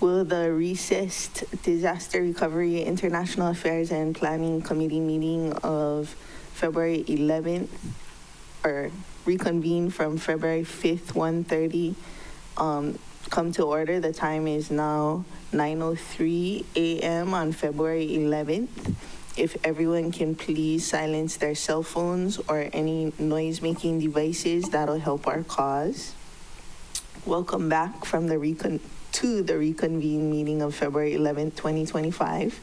Will the recessed Disaster Recovery, International Affairs and Planning Committee meeting of February 11th, or reconvene from February 5th, 1:30, come to order? The time is now 9:03 a.m. on February 11th. If everyone can please silence their cell phones or any noise-making devices, that'll help our cause. Welcome back from the reconvened meeting of February 11th, 2025.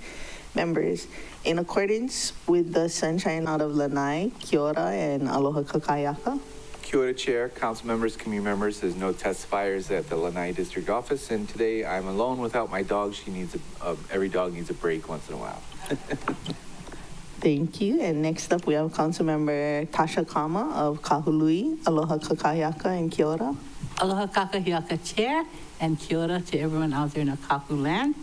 Members, in accordance with the Sunshine out of Lanai, Kia ora, and Aloha Kakayaka. Kia ora, Chair, Council members, community members. There's no testifiers at the Lanai District Office, and today I'm alone without my dog. She needs every dog needs a break once in a while. Thank you. And next up, we have Councilmember Tasha Kama of Kahului. Aloha Kakayaka and Kia ora. Aloha Kakayaka, Chair, and kia ora to everyone out there in Akaku land.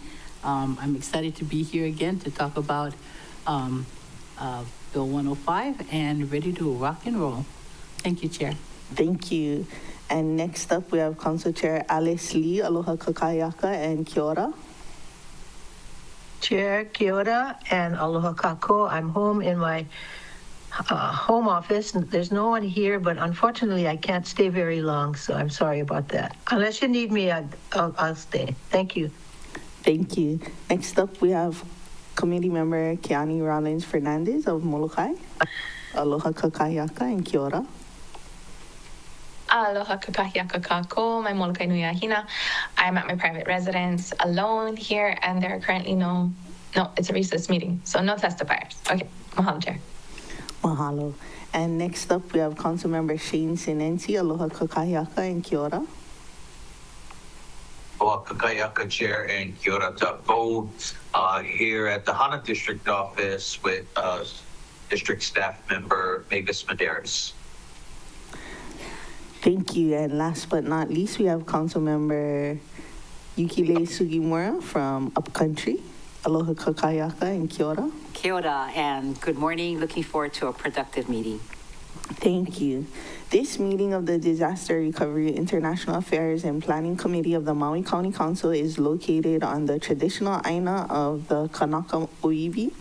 I'm excited to be here again to talk about Bill 105 and ready to rock and roll. Thank you, Chair. Thank you. And next up, we have Council Chair Alice Lee. Aloha Kakayaka and Kia ora. Chair, kia ora, and aloha kako. I'm home in my home office. There's no one here, but unfortunately I can't stay very long, so I'm sorry about that. Unless you need me, I'll stay. Thank you. Thank you. Next up, we have Committee Member Keani Rollins Fernandez of Molokai. Aloha Kakayaka and Kia ora. Aloha kakahiaka kako, my Molokai nui ahina. I'm at my private residence alone here, and there are currently no, it's a recess meeting, so no testifiers. Okay, mahalo, Chair. Mahalo. And next up, we have Councilmember Shane Sinensi. Aloha Kakayaka and Kia ora. Aloha Kakayaka, Chair, and kia ora to both here at the Hana District Office with District Staff Member Mavis Medeiros. Thank you. And last but not least, we have Councilmember Yukile Sugimura from Upcountry. Aloha Kakayaka and Kia ora. Kia ora, and good morning. Looking forward to a productive meeting. Thank you. This meeting of the Disaster Recovery, International Affairs and Planning Committee of the Maui County Council is located on the traditional aina of the Kanaka Oiwi,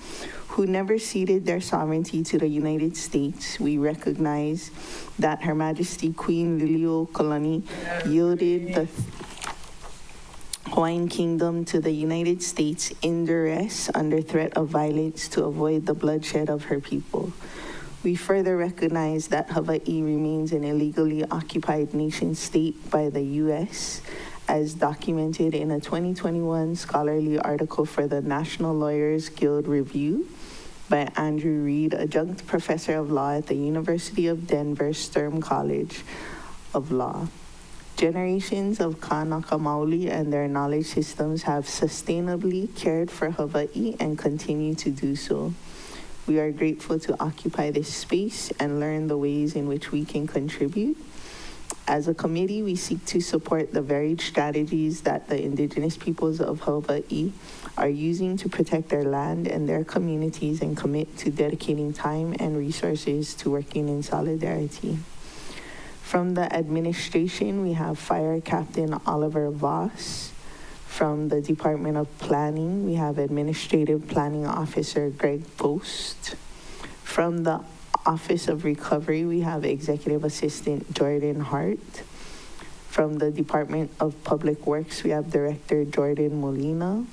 who never ceded their sovereignty to the United States. We recognize that Her Majesty Queen Liliuokalani yielded the Hawaiian Kingdom to the United States in duress under threat of violence to avoid the bloodshed of her people. We further recognize that Hawaii remains an illegally occupied nation state by the U.S., as documented in a 2021 scholarly article for the National Lawyers Guild Review by Andrew Reed, adjunct professor of law at the University of Denver Sturm College of Law. Generations of Kanaka Maoli and their knowledge systems have sustainably cared for Hawaii and continue to do so. We are grateful to occupy this space and learn the ways in which we can contribute. As a committee, we seek to support the varied strategies that the indigenous peoples of Hawaii are using to protect their land and their communities and commit to dedicating time and resources to working in solidarity. From the administration, we have Fire Captain Oliver Voss. From the Department of Planning, we have Administrative Planning Officer Greg Post. From the Office of Recovery, we have Executive Assistant Jordan Hart. From the Department of Public Works, we have Director Jordan Molina.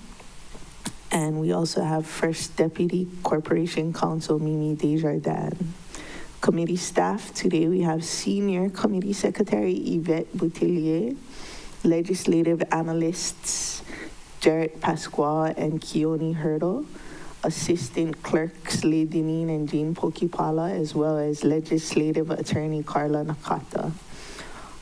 And we also have First Deputy Corporation Counsel Mimi Desjardins. Committee staff, today we have Senior Committee Secretary Yvette Boutillier, Legislative Analysts Jarrett Pasquale and Keone Hurdle, Assistant Clerks Lee Dineen and Jean Pokipala, as well as Legislative Attorney Carla Nakata.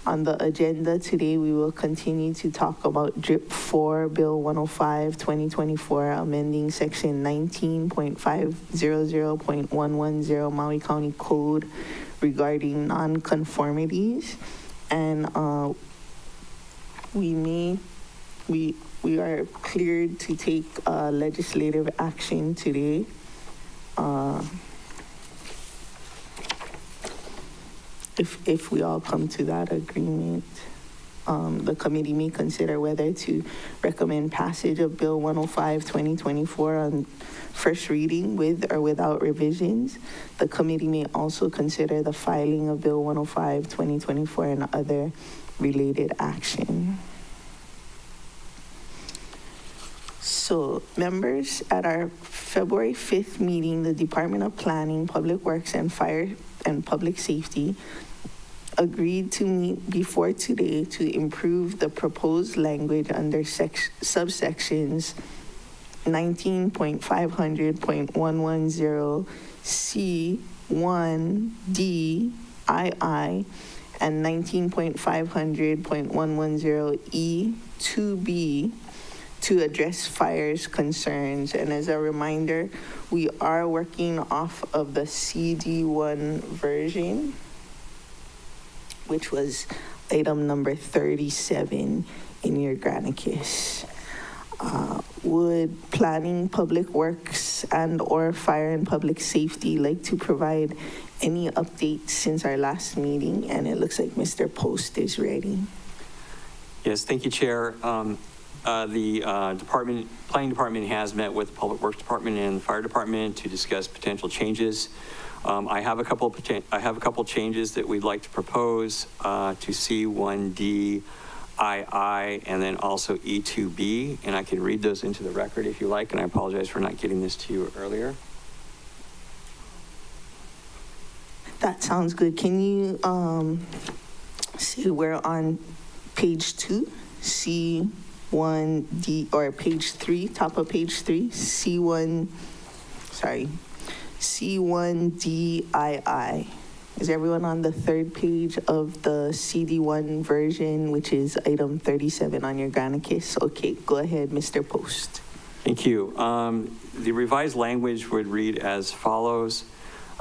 On the agenda today, we will continue to talk about DRIP 4, Bill 105, 2024, amending Section 19.500.110 Maui County Code regarding nonconformities. And we are cleared to take legislative action today. If we all come to that agreement. the committee may consider whether to recommend passage of Bill 105, 2024 on first reading with or without revisions. The committee may also consider the filing of Bill 105, 2024 and other related action. So, members, at our February 5th meeting, the Department of Planning, Public Works, and Fire and Public Safety agreed to meet before today to improve the proposed language under subsections 19.500.110 C1D II and 19.500.110 E2B to address fires concerns. And as a reminder, we are working off of the CD1 version, which was item number 37 in your Granicus. Would Planning, Public Works, and or Fire and Public Safety like to provide any updates since our last meeting? And it looks like Mr. Post is ready. Yes, thank you, Chair. The Planning Department has met with the Public Works Department and the Fire Department to discuss potential changes. I have a couple changes that we'd like to propose to C1D II and then also E2B, and I can read those into the record if you like, and I apologize for not getting this to you earlier. That sounds good. Can you see we're on page 2, C1D, or page 3, top of page 3, C1DII. Is everyone on the third page of the CD1 version, which is item 37 on your Granicus? Okay, go ahead, Mr. Post. Thank you. The revised language would read as follows.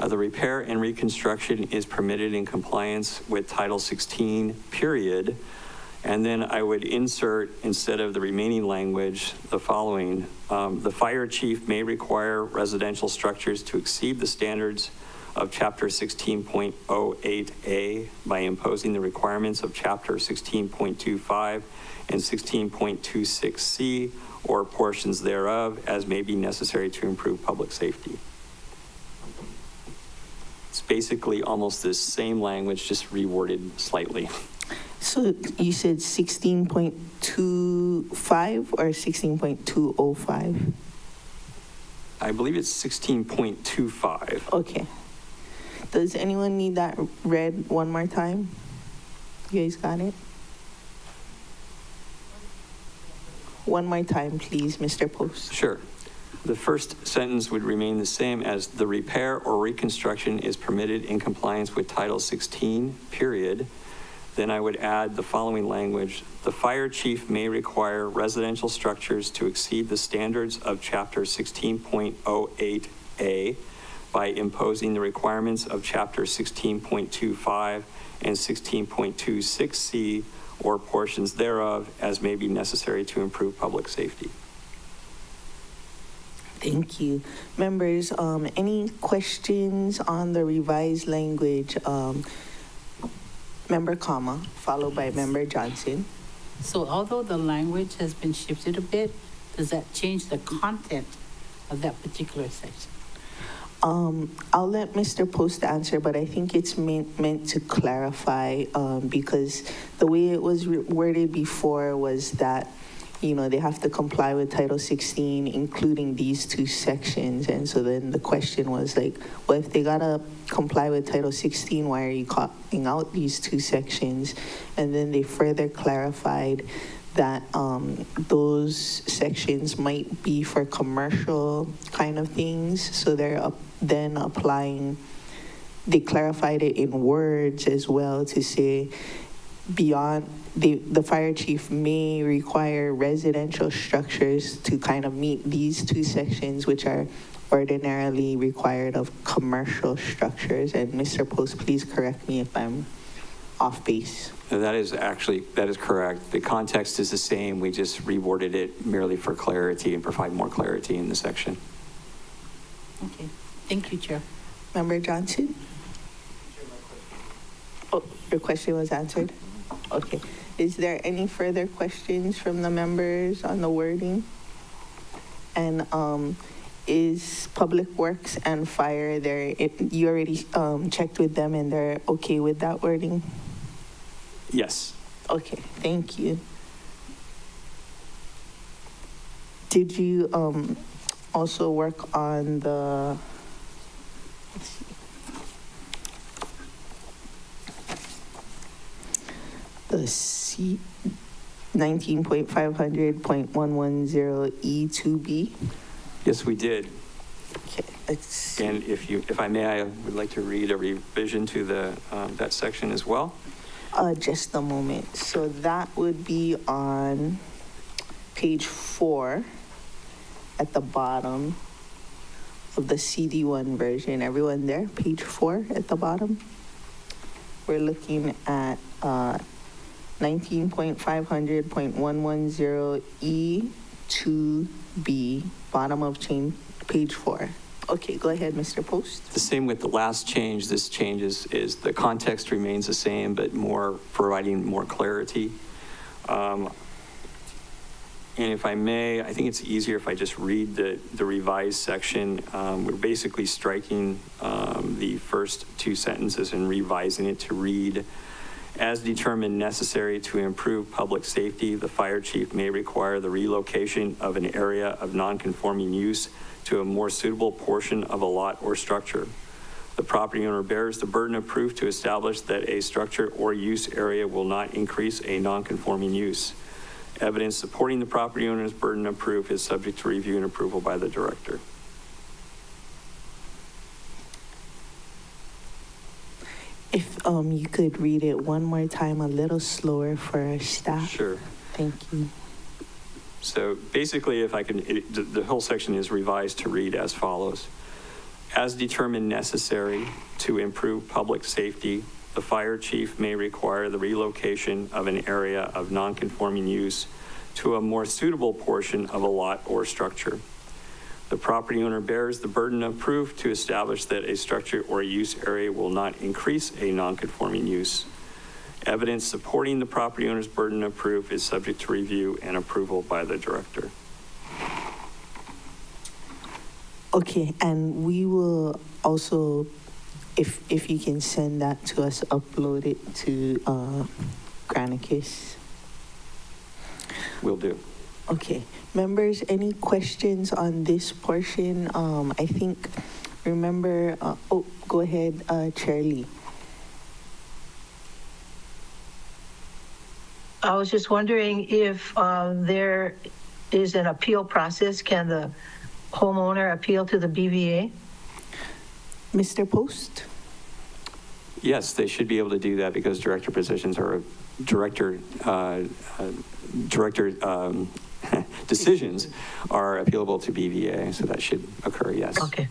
The repair and reconstruction is permitted in compliance with Title 16, period. And then I would insert, instead of the remaining language, the following. The fire chief may require residential structures to exceed the standards of Chapter 16.08A by imposing the requirements of Chapter 16.25 and 16.26C or portions thereof as may be necessary to improve public safety. It's basically almost the same language, just reworded slightly. So you said 16.25 or 16.205? I believe it's 16.25. Okay. Does anyone need that read one more time? You guys got it? One more time, please, Mr. Post. Sure. The first sentence would remain the same as the repair or reconstruction is permitted in compliance with Title 16, period. Then I would add the following language. The fire chief may require residential structures to exceed the standards of Chapter 16.08A by imposing the requirements of Chapter 16.25 and 16.26C or portions thereof as may be necessary to improve public safety. Thank you. Members, any questions on the revised language? Member Kama, followed by Member Johnson. So although the language has been shifted a bit, does that change the content of that particular section? I'll let Mr. Post answer, but I think it's meant to clarify because the way it was worded before was that, you know, they have to comply with Title 16, including these two sections. And so then the question was like, well, if they gotta comply with Title 16, why are you calling out these two sections? And then they further clarified that those sections might be for commercial kind of things. So they're then applying, they clarified it in words as well to say beyond, the fire chief may require residential structures to kind of meet these two sections, which are ordinarily required of commercial structures. And Mr. Post, please correct me if I'm off base. That is correct. The context is the same. We just reworded it merely for clarity and provide more clarity in the section. Okay, thank you, Chair. Member Johnson? Oh, your question was answered? Okay. Is there any further questions from the members on the wording? And is Public Works and Fire there? You already checked with them and they're okay with that wording? Yes. Okay, thank you. Did you also work on the, let's see, the C 19.500.110E2B? Yes, we did. Okay, let's, And if I may, I would like to read a revision to the, that section as well. just a moment. So that would be on page 4 at the bottom of the CD1 version. Everyone there? Page 4 at the bottom. We're looking at 19.500.110E2B, bottom of page 4. Okay, go ahead, Mr. Post. The same with the last change. This change is the context remains the same, but providing more clarity. And if I may, I think it's easier if I just read the revised section. We're basically striking the first two sentences and revising it to read, as determined necessary to improve public safety, the fire chief may require the relocation of an area of non-conforming use to a more suitable portion of a lot or structure. The property owner bears the burden of proof to establish that a structure or use area will not increase a non-conforming use. Evidence supporting the property owner's burden of proof is subject to review and approval by the director. If you could read it one more time, a little slower for our staff. Sure. Thank you. So basically, if I can, the whole section is revised to read as follows. As determined necessary to improve public safety, the fire chief may require the relocation of an area of non-conforming use to a more suitable portion of a lot or structure. The property owner bears the burden of proof to establish that a structure or use area will not increase a non-conforming use. Evidence supporting the property owner's burden of proof is subject to review and approval by the director. Okay, and we will also, if you can send that to us, upload it to Granicus. Will do. Okay, members, any questions on this portion? I think, remember, go ahead, Chair Lee. I was just wondering if there is an appeal process. Can the homeowner appeal to the BVA? Mr. Post? Yes, they should be able to do that because director positions are director decisions are appealable to BVA, so that should occur, yes. Okay.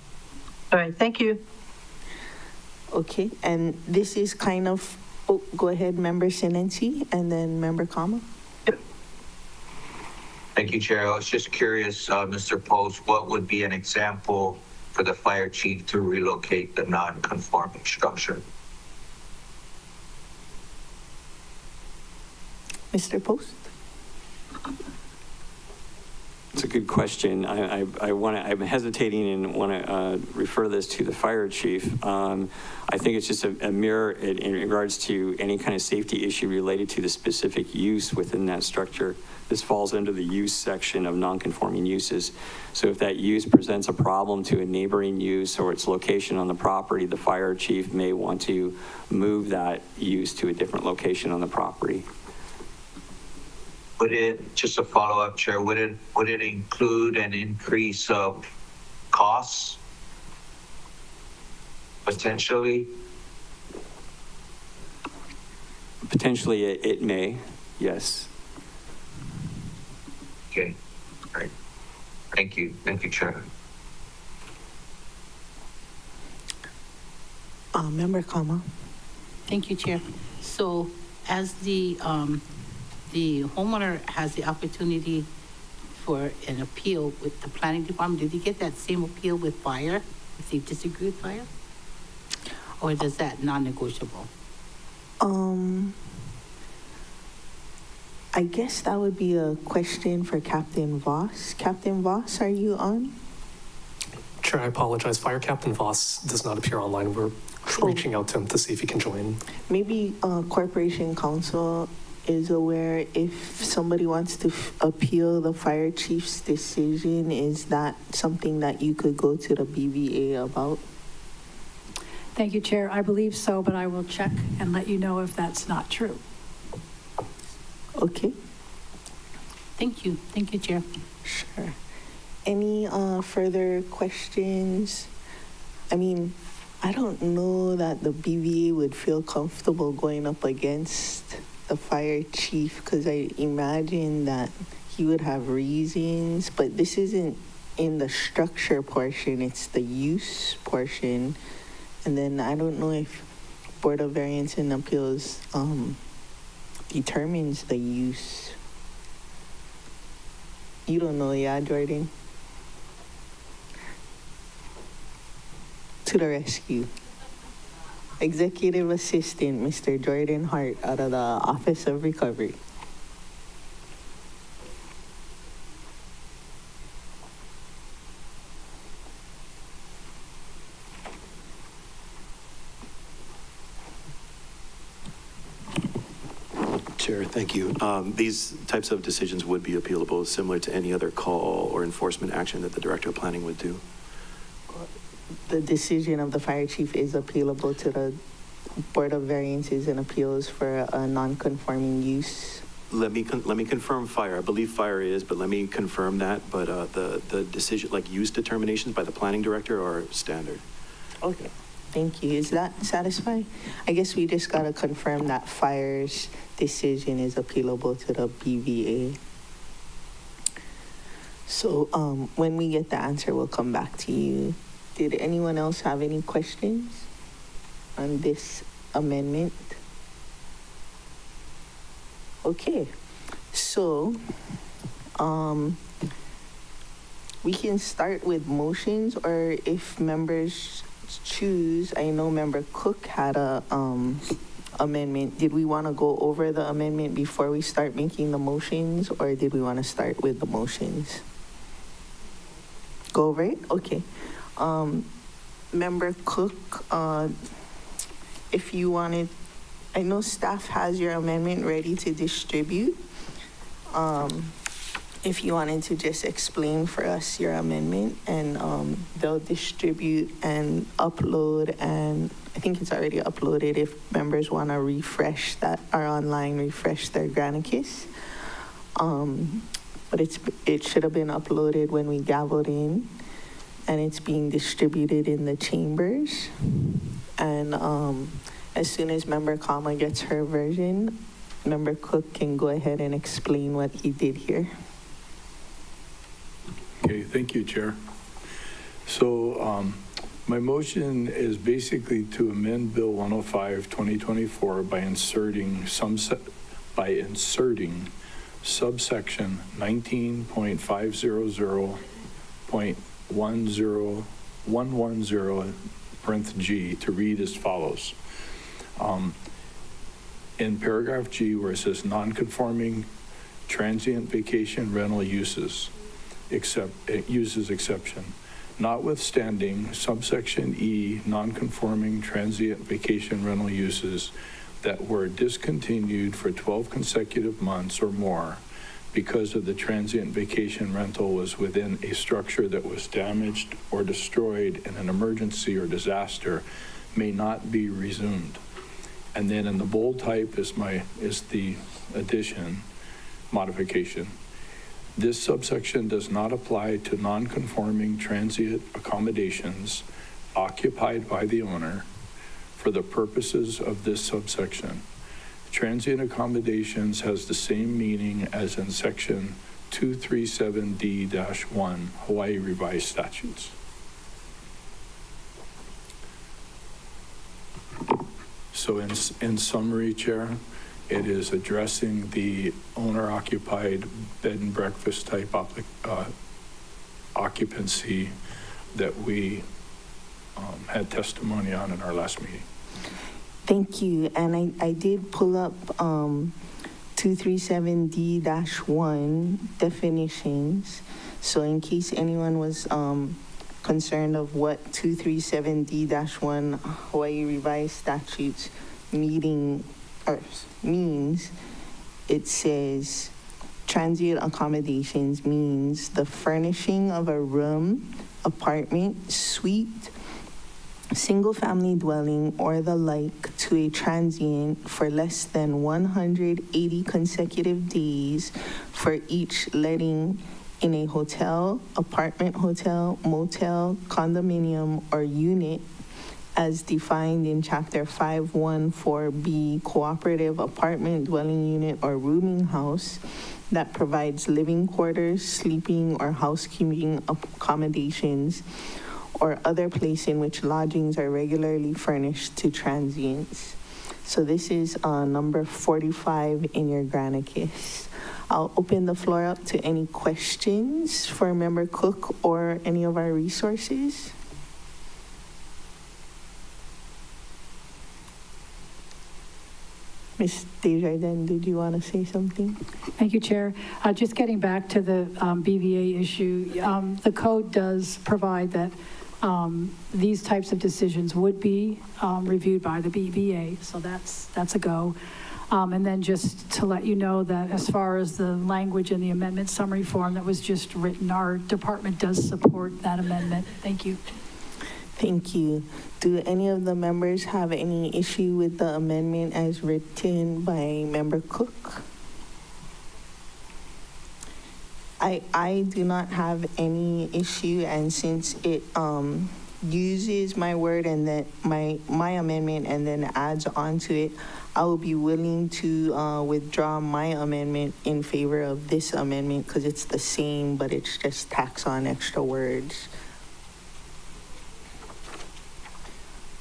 All right, thank you. Okay, and this is kind of, go ahead, Member Sinensi, and then Member Kama. Thank you, Chair. I was just curious, Mr. Post, what would be an example for the fire chief to relocate the non-conforming structure? Mr. Post? It's a good question. I'm hesitating and want to refer this to the fire chief. I think it's just a mirror in regards to any kind of safety issue related to the specific use within that structure. This falls under the use section of non-conforming uses. So if that use presents a problem to a neighboring use or its location on the property, the fire chief may want to move that use to a different location on the property. Would it, just a follow-up, Chair, would it include an increase of costs? Potentially? Potentially it may, yes. Okay, all right. Thank you, Chair. Member Kama. Thank you, Chair. So as the homeowner has the opportunity for an appeal with the planning department, did he get that same appeal with fire, if they disagree with fire? Or is that non-negotiable? I guess that would be a question for Captain Voss. Captain Voss, are you on? Chair, I apologize. Fire Captain Voss does not appear online. We're reaching out to him to see if he can join. Maybe Corporation Counsel is aware if somebody wants to appeal the fire chief's decision. Is that something that you could go to the BVA about? Thank you, Chair. I believe so, but I will check and let you know if that's not true. Okay, Thank you, Chair. sure. Any further questions? I mean, I don't know that the BVA would feel comfortable going up against the fire chief because I imagine that he would have reasons, but this isn't in the structure portion, it's the use portion. And then I don't know if Board of Variance and Appeals determines the use. You don't know, yeah, Jordan? To the rescue. Executive Assistant, Mr. Jordan Hart, out of the Office of Recovery. Chair, thank you. These types of decisions would be appealable, similar to any other call or enforcement action that the Director of Planning would do. The decision of the fire chief is appealable to the Board of Variances and Appeals for a non-conforming use. Let me confirm fire. I believe fire is, but let me confirm that. But the decision, like use determinations by the planning director, are standard. Okay, thank you. Is that satisfying? I guess we just gotta confirm that fire's decision is appealable to the BVA. So when we get the answer, we'll come back to you. Did anyone else have any questions on this amendment? Okay, so we can start with motions, or if members choose, I know Member Cook had a amendment. Did we want to go over the amendment before we start making the motions, or did we want to start with the motions? Go over it? Okay. Member Cook, if you wanted, I know staff has your amendment ready to distribute. If you wanted to just explain for us your amendment, and they'll distribute and upload, and I think it's already uploaded if members want to refresh that, are online, refresh their Granicus. But it should have been uploaded when we gavelled in, and it's being distributed in the chambers. And as soon as Member Kama gets her version, Member Cook can go ahead and explain what he did here. Okay, thank you, Chair. So my motion is basically to amend Bill 105, 2024 by inserting subsection 19.500.10110 parenthesis G to read as follows. In paragraph G, where it says non-conforming transient vacation rental uses exception, notwithstanding subsection E, non-conforming transient vacation rental uses that were discontinued for 12 consecutive months or more because of the transient vacation rental was within a structure that was damaged or destroyed in an emergency or disaster may not be resumed. And then in the bold type is the addition, modification. This subsection does not apply to non-conforming transient accommodations occupied by the owner for the purposes of this subsection. Transient accommodations has the same meaning as in section 237D-1 Hawaii Revised Statutes. So in summary, Chair, it is addressing the owner-occupied bed and breakfast type occupancy that we had testimony on in our last meeting. Thank you. And I did pull up 237D-1 definitions. So in case anyone was concerned of what 237D-1 Hawaii Revised Statutes means, it says transient accommodations means the furnishing of a room, apartment, suite, single-family dwelling, or the like to a transient for less than 180 consecutive days for each letting in a hotel, apartment hotel, motel, condominium, or unit as defined in Chapter 514B, Cooperative Apartment Dwelling Unit or Rooming House that provides living quarters, sleeping, or housekeeping accommodations, or other place in which lodgings are regularly furnished to transients. So this is number 45 in your Granicus. I'll open the floor up to any questions for Member Cook or any of our resources. Ms. Desjardins, did you want to say something? Thank you, Chair. Just getting back to the BVA issue, the code does provide that these types of decisions would be reviewed by the BVA, so that's a go. And then just to let you know that as far as the language in the amendment summary form that was just written, our department does support that amendment. Thank you. Thank you. Do any of the members have any issue with the amendment as written by Member Cook? I do not have any issue, and since it uses my word and that my amendment and then adds on to it, I will be willing to withdraw my amendment in favor of this amendment because it's the same, but it's just tacks on extra words.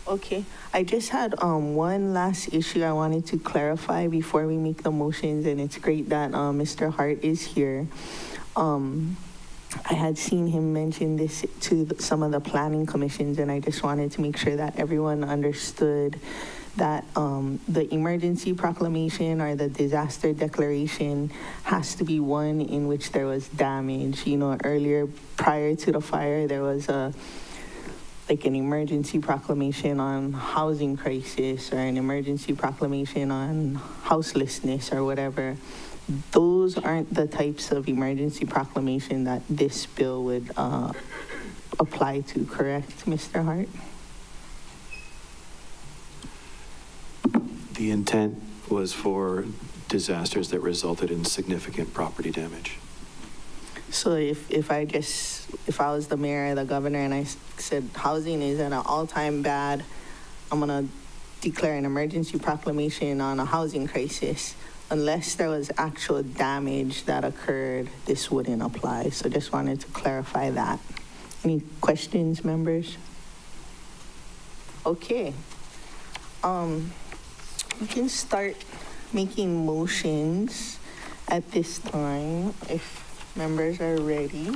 Okay, I just had one last issue I wanted to clarify before we make the motions, and it's great that Mr. Hart is here. I had seen him mention this to some of the planning commissions, and I just wanted to make sure that everyone understood that the emergency proclamation or the disaster declaration has to be one in which there was damage. You know, earlier, prior to the fire, there was like an emergency proclamation on housing crisis or an emergency proclamation on houselessness or whatever. Those aren't the types of emergency proclamation that this bill would apply to, correct, Mr. Hart? The intent was for disasters that resulted in significant property damage. So if I was the mayor or the governor and I said housing is at an all-time bad, I'm gonna declare an emergency proclamation on a housing crisis. Unless there was actual damage that occurred, this wouldn't apply. So just wanted to clarify that. Any questions, members? Okay. We can start making motions at this time if members are ready.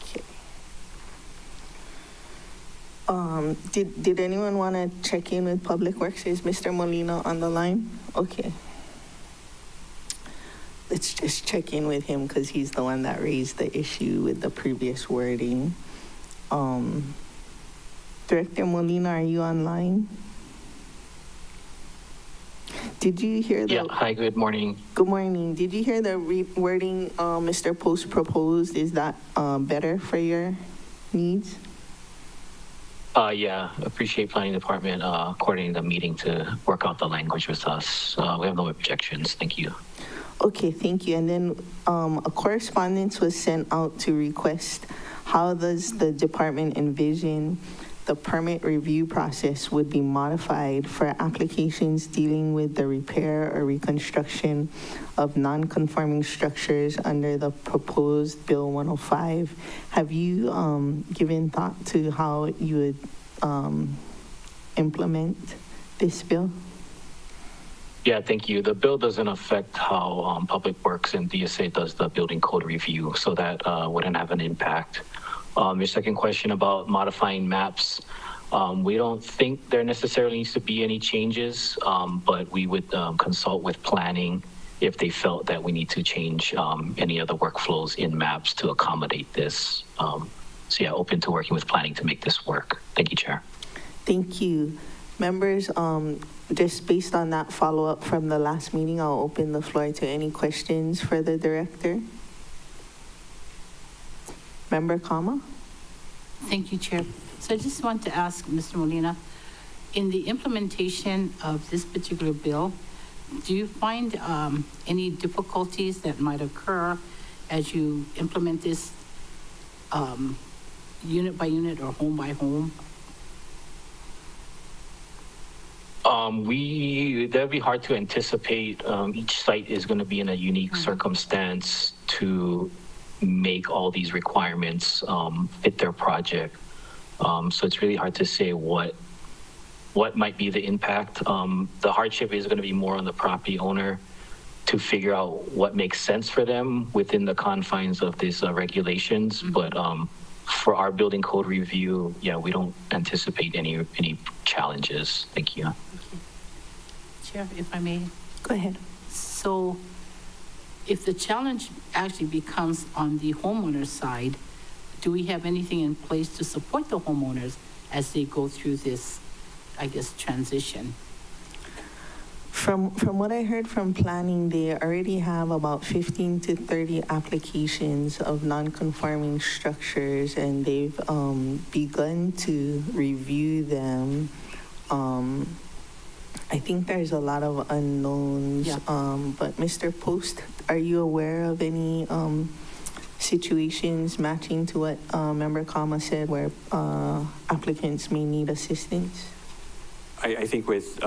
Okay. Did anyone want to check in with Public Works? Is Mr. Molina on the line? Okay. Let's just check in with him because he's the one that raised the issue with the previous wording. Director Molina, are you online? Did you hear the... Yeah, hi, good morning. Good morning. Did you hear the wording Mr. Post proposed? Is that better for your needs? Yeah, appreciate planning department coordinating the meeting to work out the language with us. We have no objections. Thank you. Okay, thank you. And then a correspondence was sent out to request how does the department envision the permit review process would be modified for applications dealing with the repair or reconstruction of non-conforming structures under the proposed Bill 105. Have you given thought to how you would implement this bill? Yeah, thank you. The bill doesn't affect how Public Works and DSA does the building code review, so that wouldn't have an impact. Your second question about modifying maps, We don't think there necessarily needs to be any changes, but we would consult with planning if they felt that we need to change any other workflows in maps to accommodate this. So yeah, open to working with planning to make this work. Thank you, Chair. Thank you. Members, just based on that follow-up from the last meeting, I'll open the floor to any questions for the director. Member Kama? Thank you, Chair. So I just want to ask Mr. Molina, in the implementation of this particular bill, do you find any difficulties that might occur as you implement this unit by unit or home by home? That'd be hard to anticipate. Each site is going to be in a unique circumstance to make all these requirements fit their project. So it's really hard to say what might be the impact. The hardship is going to be more on the property owner to figure out what makes sense for them within the confines of these regulations. But for our building code review, yeah, we don't anticipate any challenges. Thank you. Okay. Chair, if I may. Go ahead. So if the challenge actually becomes on the homeowner side, do we have anything in place to support the homeowners as they go through this, I guess, transition? From what I heard from planning, they already have about 15 to 30 applications of non-conforming structures, and they've begun to review them. I think there's a lot of unknowns, but Mr. Post, are you aware of any situations matching to what Member Kama said where applicants may need assistance? I think with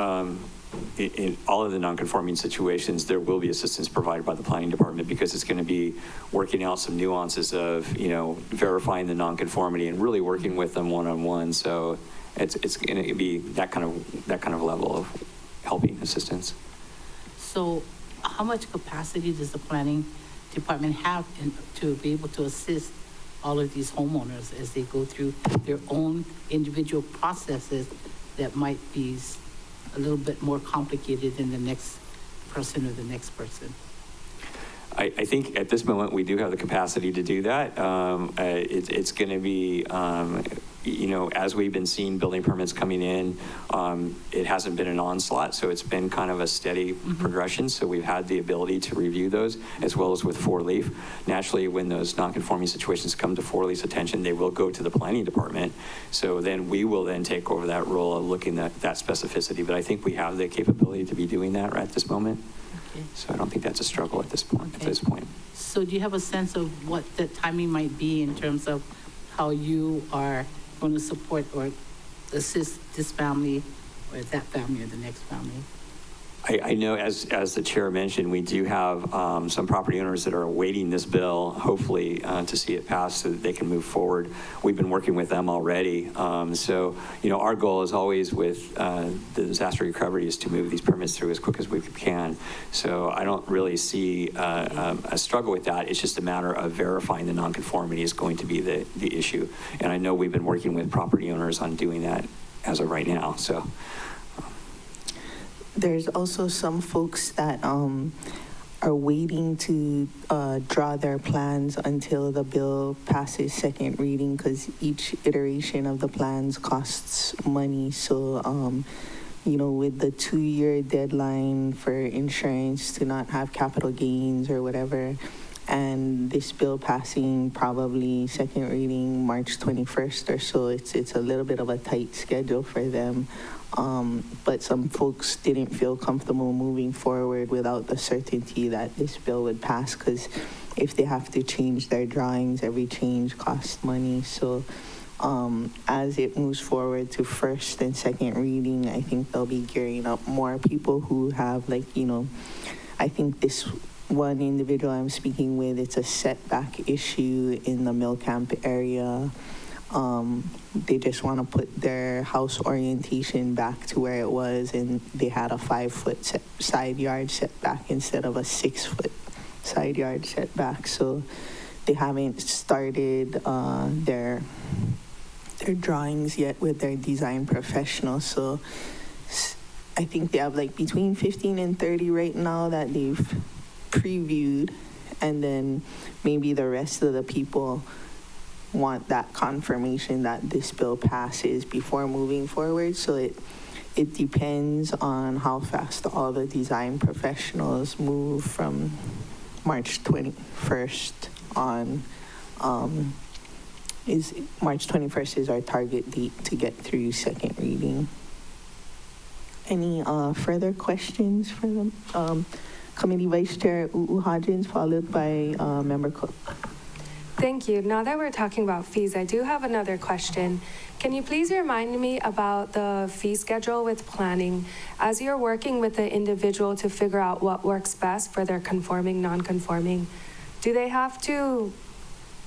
in all of the non-conforming situations, there will be assistance provided by the planning department because it's going to be working out some nuances of, verifying the non-conformity and really working with them one-on-one. So it's going to be that kind of level of helping assistance. So how much capacity does the planning department have to be able to assist all of these homeowners as they go through their own individual processes that might be a little bit more complicated than the next person or the next person? I think at this moment we do have the capacity to do that. It's going to be, as we've been seeing building permits coming in, it hasn't been an onslaught, so it's been kind of a steady progression. So we've had the ability to review those as well as with Four Leaf. Naturally, when those non-conforming situations come to Four Leaf's attention, they will go to the planning department. So then we will then take over that role of looking at that specificity. But I think we have the capability to be doing that right at this moment. So I don't think that's a struggle at this point. Okay. At this point. So do you have a sense of what the timing might be in terms of how you are going to support or assist this family or that family or the next family? I know, as the chair mentioned, we do have some property owners that are awaiting this bill, hopefully, to see it pass so that they can move forward. We've been working with them already. So, our goal is always with the disaster recovery is to move these permits through as quick as we can. So I don't really see a struggle with that. It's just a matter of verifying the nonconformity is going to be the issue. And I know we've been working with property owners on doing that as of right now. So. There's also some folks that are waiting to draw their plans until the bill passes second reading because each iteration of the plans costs money. So, with the 2-year deadline for insurance to not have capital gains or whatever, and this bill passing probably second reading March 21st or so, it's a little bit of a tight schedule for them. But some folks didn't feel comfortable moving forward without the certainty that this bill would pass because if they have to change their drawings, every change costs money. So as it moves forward to first and second reading, I think they'll be gearing up more people who have I think this one individual I'm speaking with, it's a setback issue in the Mill Camp area. They just want to put their house orientation back to where it was, and they had a 5-foot side yard setback instead of a 6-foot side yard setback. So they haven't started their their drawings yet with their design professionals. So I think they have like between 15 and 30 right now that they've previewed, and then maybe the rest of the people want that confirmation that this bill passes before moving forward. So it depends on how fast all the design professionals move from March 21st on. March 21st is our target date to get through second reading. Any further questions for the Committee Vice Chair Uu Hodgins, followed by Member Cook? Thank you. Now that we're talking about fees, I do have another question. Can you please remind me about the fee schedule with planning? As you're working with the individual to figure out what works best for their conforming, non-conforming, do they have to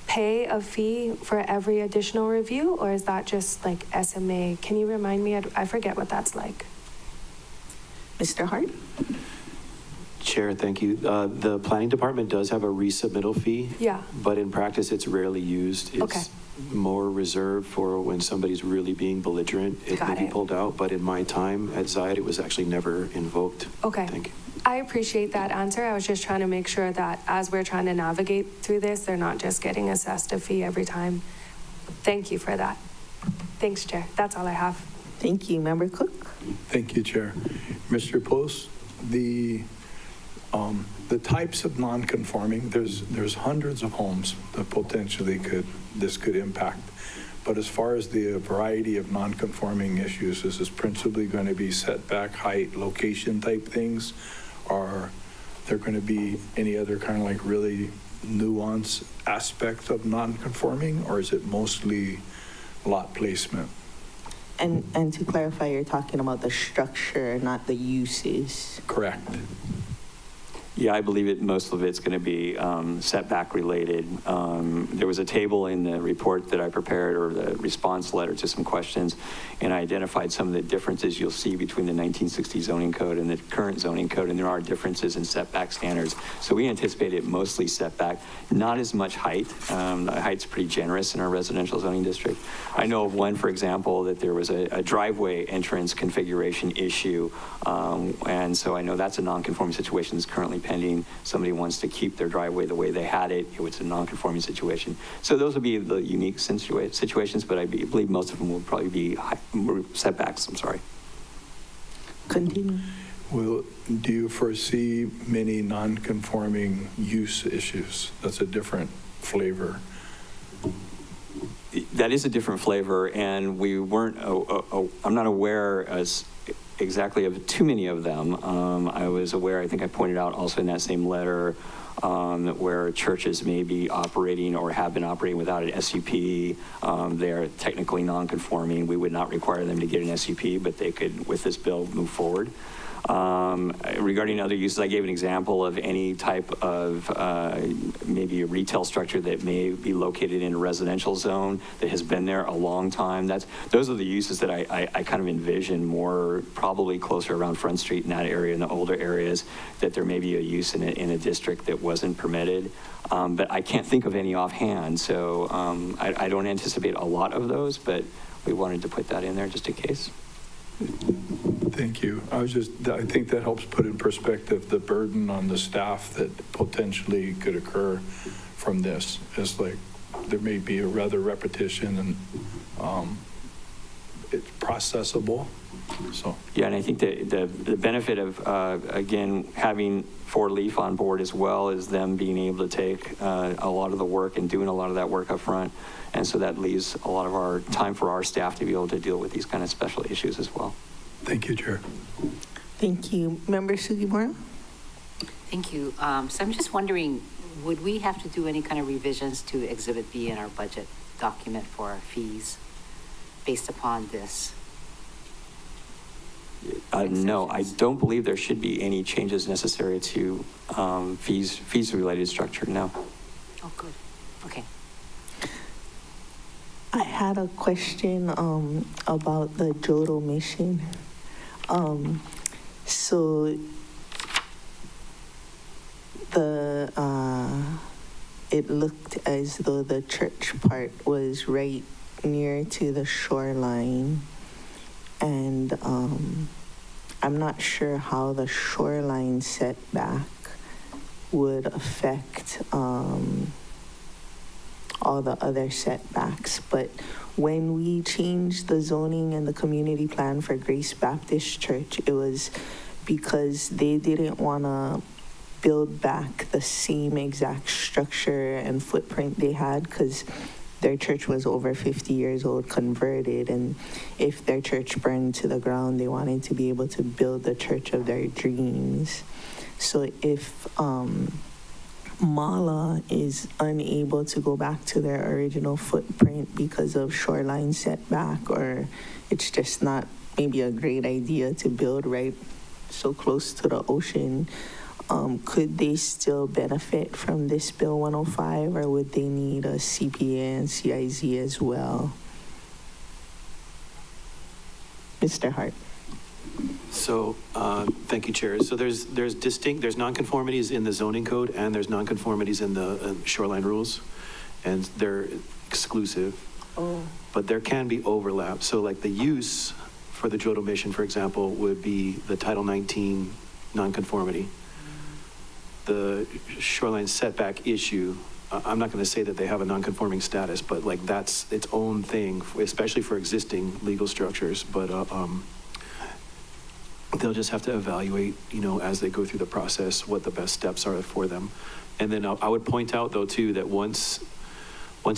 pay a fee for every additional review, or is that just like SMA? Can you remind me? I forget what that's like. Mr. Hart? Chair, thank you. The planning department does have a resubmittal fee. Yeah. But in practice, it's rarely used. Okay. It's more reserved for when somebody's really being belligerent. It may be pulled out, but in my time at Zayed, it was actually never invoked. Okay. Thank you. I appreciate that answer. I was just trying to make sure that as we're trying to navigate through this, they're not just getting assessed a fee every time. Thank you for that. Thanks, Chair. That's all I have. Thank you. Member Cook? Thank you, Chair. Mr. Post, the types of non-conforming, there's hundreds of homes that potentially this could impact. But as far as the variety of non-conforming issues, this is principally going to be setback, height, location type things. Are there going to be any other kind of like really nuanced aspects of non-conforming, or is it mostly lot placement? And to clarify, you're talking about the structure, not the uses. Correct. Yeah, I believe most of it's going to be setback related. There was a table in the report that I prepared, or the response letter to some questions, and I identified some of the differences you'll see between the 1960 zoning code and the current zoning code, and there are differences in setback standards. So we anticipate it mostly setback, not as much height. The height's pretty generous in our residential zoning district. I know of one, for example, that there was a driveway entrance configuration issue, and so I know that's a non-conforming situation that's currently pending. Somebody wants to keep their driveway the way they had it. It was a non-conforming situation. So those would be the unique situations, but I believe most of them will probably be setbacks. I'm sorry. Continue. Do you foresee many non-conforming use issues? That's a different flavor. That is a different flavor, and we weren't, I'm not aware exactly of too many of them. I was aware, I think I pointed out also in that same letter, where churches may be operating or have been operating without an SUP. They're technically non-conforming. We would not require them to get an SUP, but they could, with this bill, move forward. Regarding other uses, I gave an example of any type of maybe a retail structure that may be located in a residential zone that has been there a long time. Those are the uses that I kind of envision more probably closer around Front Street in that area, in the older areas, that there may be a use in a district that wasn't permitted. But I can't think of any offhand, so I don't anticipate a lot of those, but we wanted to put that in there just in case. Thank you. I think that helps put in perspective the burden on the staff that potentially could occur from this. It's like there may be a rather repetition, and it's processable. So yeah, and I think the benefit of again having 4LEAF on board as well is them being able to take a lot of the work and doing a lot of that work up front. And so that leaves a lot of our time for our staff to be able to deal with these kind of special issues as well. Thank you, Chair. Thank you. Member Sugimura? Thank you. So I'm just wondering, would we have to do any kind of revisions to Exhibit B in our budget document for our fees based upon this? No, I don't believe there should be any changes necessary to fees-related structure, no. Oh, good. Okay. I had a question about the Jodo mission. So it looked as though the church part was right near to the shoreline, and I'm not sure how the shoreline setback would affect all the other setbacks. But when we changed the zoning and the community plan for Grace Baptist Church, it was because they didn't want to build back the same exact structure and footprint they had, because their church was over 50 years old, converted, and if their church burned to the ground, they wanted to be able to build the church of their dreams. So if Mala is unable to go back to their original footprint because of shoreline setback, or it's just not maybe a great idea to build right so close to the ocean, could they still benefit from this Bill 105, or would they need a CPA and CIZ as well? Mr. Hart. So, thank you, Chair. So there's nonconformities in the zoning code, and there's nonconformities in the shoreline rules, and they're exclusive. Oh. But there can be overlap. So like the use for the Jodo Mission, for example, would be the Title 19 nonconformity. The shoreline setback issue, I'm not going to say that they have a nonconforming status, but like that's its own thing, especially for existing legal structures. But they'll just have to evaluate, as they go through the process, what the best steps are for them. And then I would point out, though, too, that once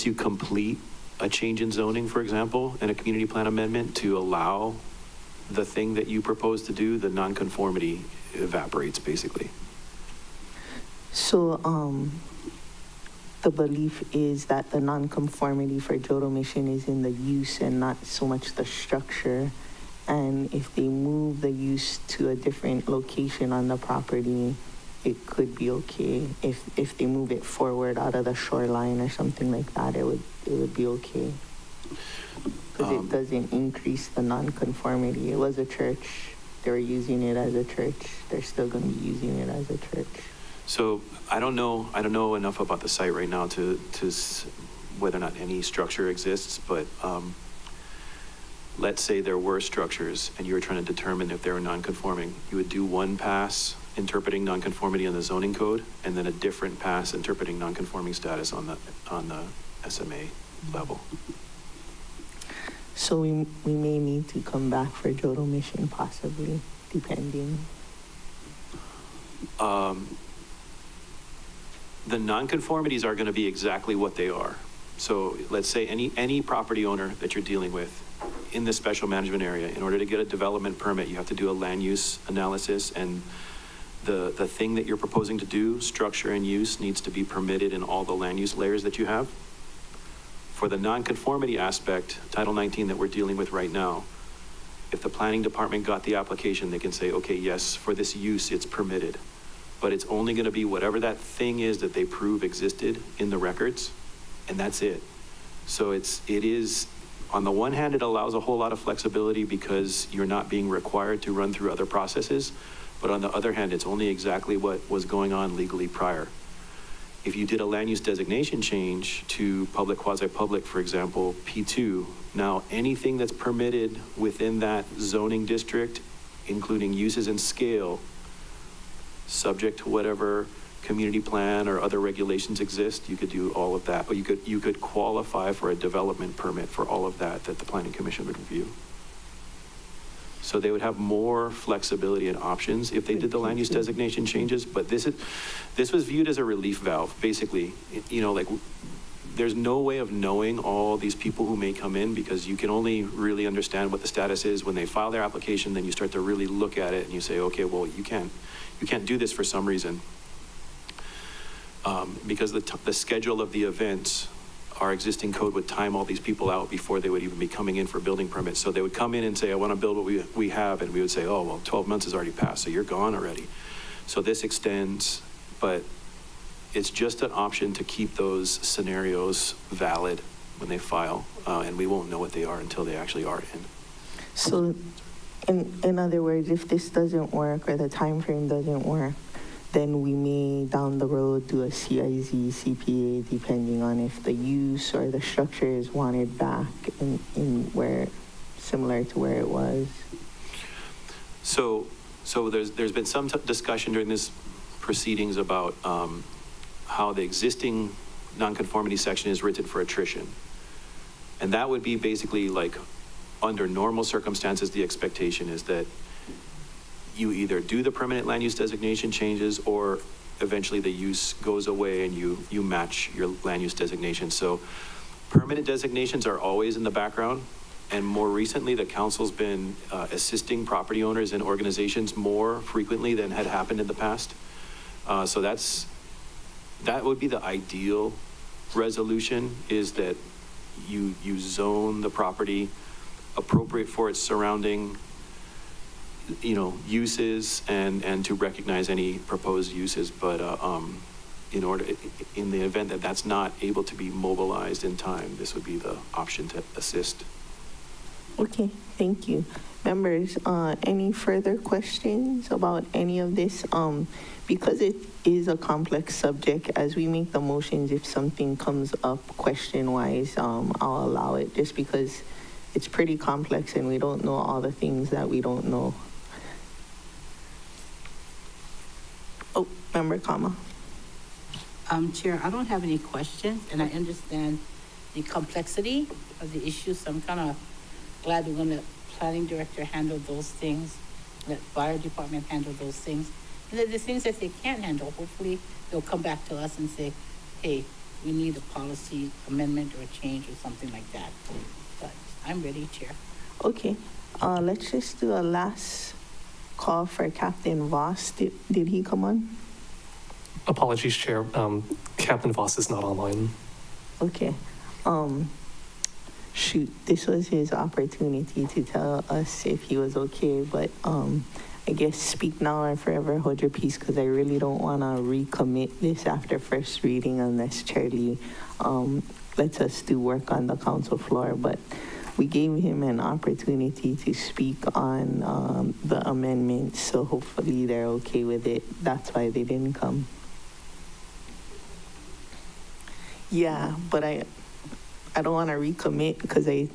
you complete a change in zoning, for example, and a community plan amendment to allow the thing that you propose to do, the nonconformity evaporates, basically. So, the belief is that the nonconformity for Jodo Mission is in the use and not so much the structure. And if they move the use to a different location on the property, it could be okay. If they move it forward out of the shoreline or something like that, it would be okay. Because it doesn't increase the nonconformity. It was a church. They were using it as a church. They're still going to be using it as a church. So I don't know enough about the site right now to whether or not any structure exists, but let's say there were structures and you were trying to determine if they were non-conforming. You would do one pass interpreting non-conformity in the zoning code, and then a different pass interpreting non-conforming status on the SMA level. So we may need to come back for Jodo Mission, possibly, depending. The nonconformities are going to be exactly what they are. So let's say any property owner that you're dealing with in this special management area, in order to get a development permit, you have to do a land use analysis, and the thing that you're proposing to do, structure and use, needs to be permitted in all the land use layers that you have. For the nonconformity aspect, Title 19 that we're dealing with right now, if the planning department got the application, they can say, okay, yes, for this use, it's permitted. But it's only going to be whatever that thing is that they prove existed in the records, and that's it. So it is, on the one hand, it allows a whole lot of flexibility because you're not being required to run through other processes. But on the other hand, it's only exactly what was going on legally prior. If you did a land use designation change to public, quasi-public, for example, P2, now anything that's permitted within that zoning district, including uses and scale, subject to whatever community plan or other regulations exist, you could do all of that. Or you could qualify for a development permit for all of that the Planning Commission would review. So they would have more flexibility and options if they did the land use designation changes. But this was viewed as a relief valve, basically. There's no way of knowing all these people who may come in, because you can only really understand what the status is when they file their application. Then you start to really look at it and you say, okay, well, you can't do this for some reason. Because the schedule of the events, our existing code would time all these people out before they would even be coming in for building permits. So they would come in and say, I want to build what we have. And we would say, oh, well, 12 months has already passed, so you're gone already. So this extends, but it's just an option to keep those scenarios valid when they file. And we won't know what they are until they actually are in. So in other words, if this doesn't work or the time frame doesn't work, then we may down the road do a CIZ, CPA, depending on if the use or the structure is wanted back in where, similar to where it was. So there's been some discussion during this proceedings about how the existing nonconformity section is written for attrition. And that would be basically like, under normal circumstances, the expectation is that you either do the permanent land use designation changes, or eventually the use goes away and you match your land use designation. So permanent designations are always in the background. And more recently, the council's been assisting property owners and organizations more frequently than had happened in the past. So that would be the ideal resolution, is that you zone the property appropriate for its surrounding, uses and to recognize any proposed uses. But in the event that that's not able to be mobilized in time, this would be the option to assist. Okay, thank you. Members, any further questions about any of this? Because it is a complex subject, as we make the motions, if something comes up question-wise, I'll allow it, just because it's pretty complex and we don't know all the things that we don't know. Oh, Member Kama. Chair, I don't have any questions, and I understand the complexity of the issue, so I'm kind of glad we're going to planning director handle those things, let fire department handle those things. And then the things that they can't handle, hopefully they'll come back to us and say, hey, we need a policy amendment or a change or something like that. But I'm ready, Chair. Okay, let's just do a last call for Captain Voss. Did he come on? Apologies, Chair. Captain Voss is not online. Okay. Shoot, this was his opportunity to tell us if he was okay, but I guess speak now or forever hold your peace, because I really don't want to recommit this after first reading unless Charlie lets us do work on the council floor. But we gave him an opportunity to speak on the amendments, so hopefully they're okay with it. That's why they didn't come. Yeah, but I don't want to recommit, because I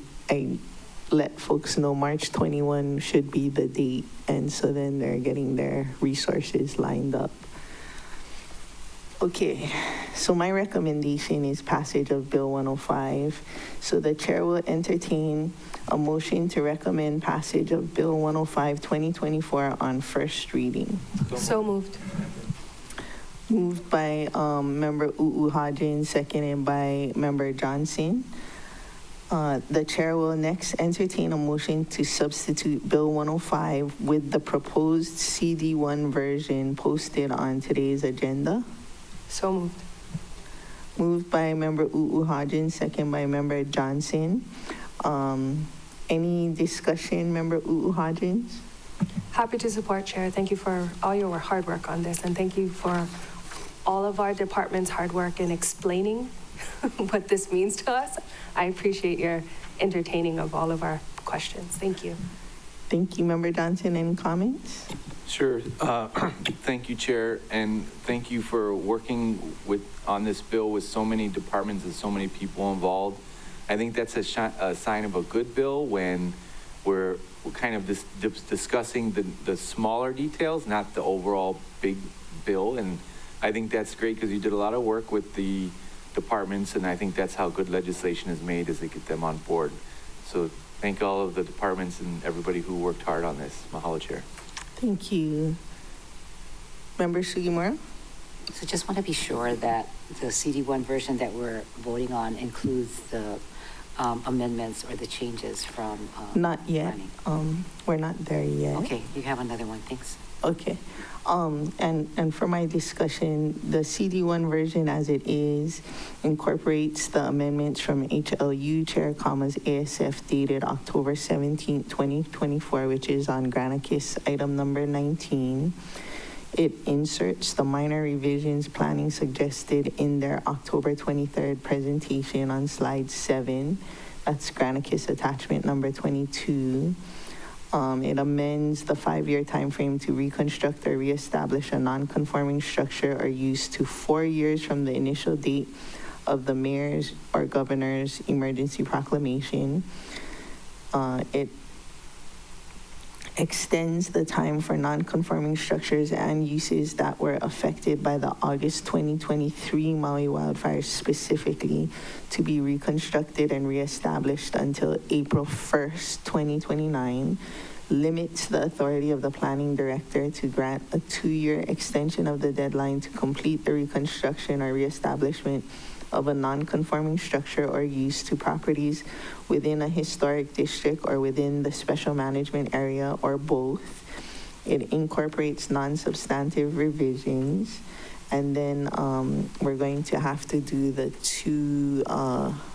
let folks know March 21 should be the date, and so then they're getting their resources lined up. Okay, so my recommendation is passage of Bill 105. So the chair will entertain a motion to recommend passage of Bill 105, 2024 on first reading. So moved. Moved by Member Hodgins, seconded by Member Johnson. The chair will next entertain a motion to substitute Bill 105 with the proposed CD1 version posted on today's agenda. So moved. Moved by Member Hodgins, second by Member Johnson. Any discussion, Member Hodgins? Happy to support, Chair. Thank you for all your hard work on this, and thank you for all of our department's hard work in explaining what this means to us. I appreciate your entertaining of all of our questions. Thank you. Thank you, Member Johnson. Any comments? Sure. Thank you, Chair, and thank you for working on this bill with so many departments and so many people involved. I think that's a sign of a good bill when we're kind of discussing the smaller details, not the overall big bill. And I think that's great, because you did a lot of work with the departments, and I think that's how good legislation is made, is they get them on board. So thank all of the departments and everybody who worked hard on this. Mahalo, Chair. Thank you. Member Sugimura? So just want to be sure that the CD1 version that we're voting on includes the amendments or the changes from Not yet. planning. We're not there yet. Okay, you have another one. Thanks. Okay. And for my discussion, the CD1 version as it is incorporates the amendments from HLU Chair, ASF dated October 17, 2024, which is on Granicus item number 19. It inserts the minor revisions planning suggested in their October 23rd presentation on slide 7. That's Granicus attachment number 22. It amends the 5-year timeframe to reconstruct or reestablish a non-conforming structure or use to 4 years from the initial date of the mayor's or governor's emergency proclamation. It extends the time for non-conforming structures and uses that were affected by the August 2023 Maui wildfires specifically to be reconstructed and reestablished until April 1st, 2029, limits the authority of the planning director to grant a 2-year extension of the deadline to complete the reconstruction or reestablishment of a non-conforming structure or use to properties within a historic district or within the special management area or both. It incorporates non-substantive revisions. And then we're going to have to do the 2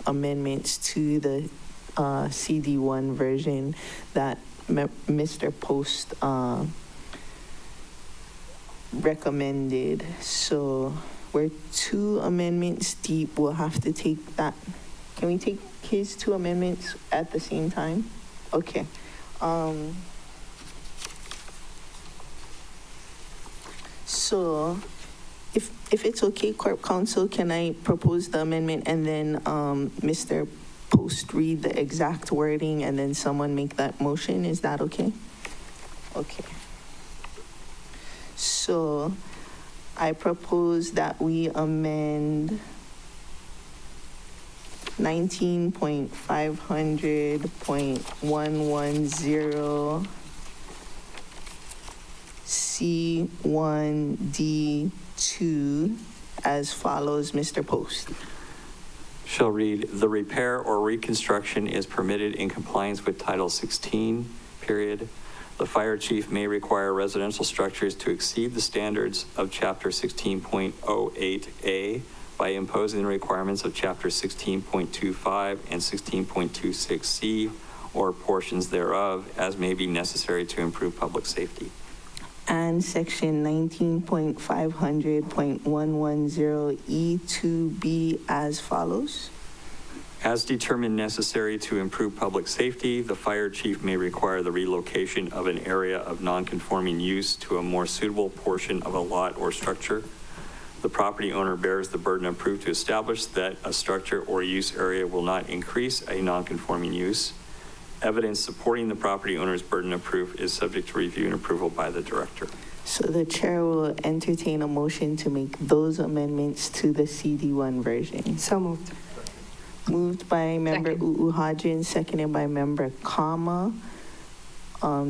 amendments to the CD1 version that Mr. Post recommended. So we're 2 amendments deep. We'll have to take that. Can we take his 2 amendments at the same time? Okay. So if it's okay, Corp Counsel, can I propose the amendment and then Mr. Post read the exact wording and then someone make that motion? Is that okay? Okay. So I propose that we amend 19.500.110 C1D2 as follows, Mr. Post. Shall read, the repair or reconstruction is permitted in compliance with Title 16, period. The fire chief may require residential structures to exceed the standards of Chapter 16.08A by imposing the requirements of Chapter 16.25 and 16.26C or portions thereof as may be necessary to improve public safety. And Section 19.500.110E2B as follows. As determined necessary to improve public safety, the fire chief may require the relocation of an area of non-conforming use to a more suitable portion of a lot or structure. The property owner bears the burden of proof to establish that a structure or use area will not increase a non-conforming use. Evidence supporting the property owner's burden of proof is subject to review and approval by the director. So the chair will entertain a motion to make those amendments to the CD1 version. So moved. Moved by member Uuhajian, seconded by member Kama.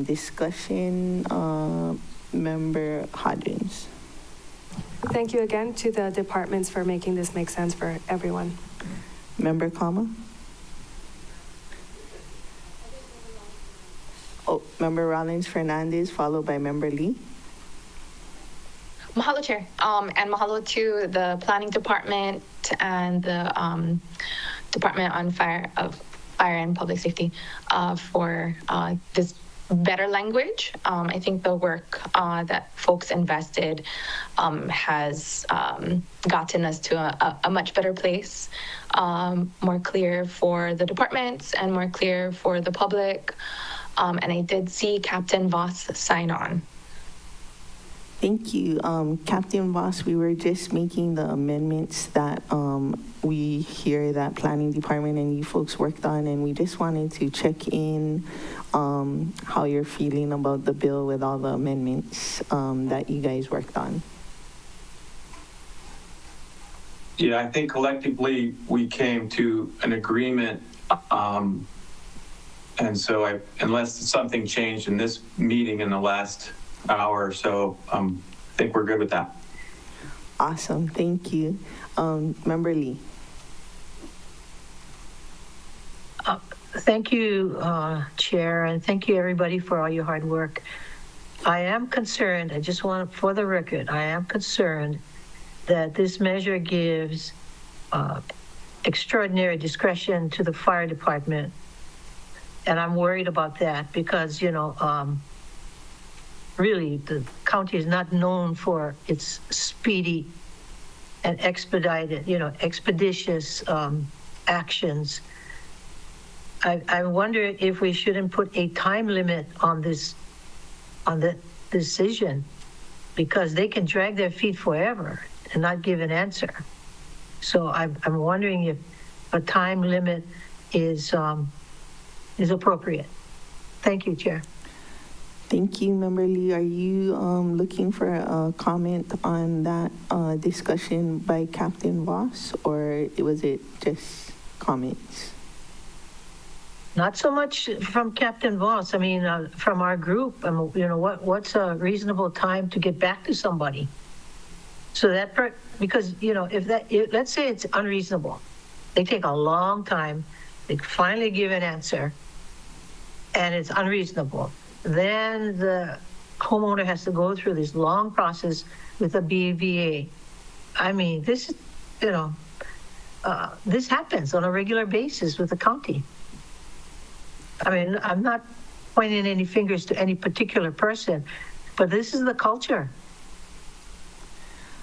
Discussion, member Hodgins. Thank you again to the departments for making this make sense for everyone. Member Kama? Oh, member Rollins Fernandez, followed by member Lee. Mahalo, Chair, and mahalo to the Planning Department and the Department on Fire and Public Safety for this better language. I think the work that folks invested has gotten us to a much better place, more clear for the departments and more clear for the public. And I did see Captain Voss sign on. Thank you. Captain Voss, we were just making the amendments that we hear that Planning Department and you folks worked on, and we just wanted to check in how you're feeling about the bill with all the amendments that you guys worked on. Yeah, I think collectively we came to an agreement. And so unless something changed in this meeting in the last hour or so, I think we're good with that. Awesome, thank you. Member Lee. Thank you, Chair, and thank you everybody for all your hard work. I am concerned, I just want, for the record, I am concerned that this measure gives extraordinary discretion to the fire department. And I'm worried about that because, really, the county is not known for its speedy and expeditious actions. I wonder if we shouldn't put a time limit on this, on the decision, because they can drag their feet forever and not give an answer. So I'm wondering if a time limit is appropriate. Thank you, Chair. Thank you, Member Lee. Are you looking for a comment on that discussion by Captain Voss, or was it just comments? Not so much from Captain Voss. I mean, from our group. You know, what's a reasonable time to get back to somebody? So that because you know, let's say it's unreasonable, they take a long time. They finally give an answer, and it's unreasonable. Then the homeowner has to go through this long process with a BVA. I mean, this is, you know, this happens on a regular basis with the county. I mean, I'm not pointing any fingers to any particular person, but this is the culture.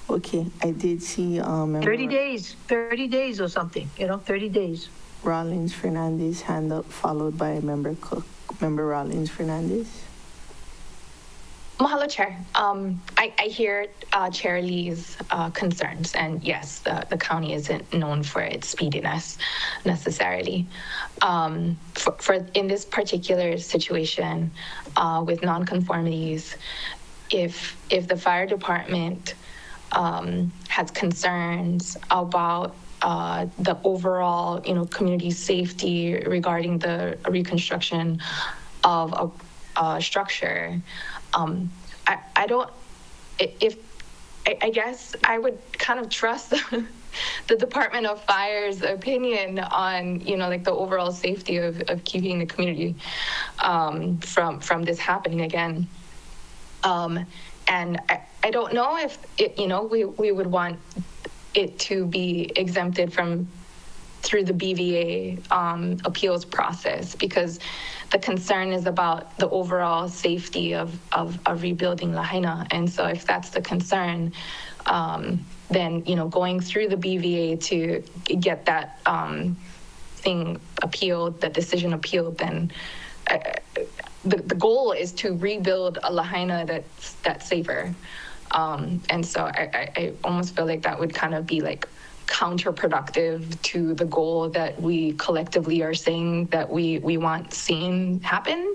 Okay, I did see 30 days or something, you know, 30 days. Rollins Fernandez hand up, followed by Member Cook. Member Rollins Fernandez. Mahalo, Chair. I hear Chair Lee's concerns, and yes, the county isn't known for its speediness necessarily. For in this particular situation with nonconformities, if the fire department has concerns about the overall, you know, community safety regarding the reconstruction of a structure, I guess I would kind of trust the Department of Fire's opinion on, you know, like the overall safety of keeping the community from this happening again. And I don't know if it, you know, we would want it to be exempted through the BVA appeals process, because the concern is about the overall safety of rebuilding Lahaina. And so if that's the concern, then, you know, going through the BVA to get that thing appealed, that decision appealed, then the goal is to rebuild a Lahaina that's safer. And so I almost feel like that would kind of be like counterproductive to the goal that we collectively are saying that we want seen happen.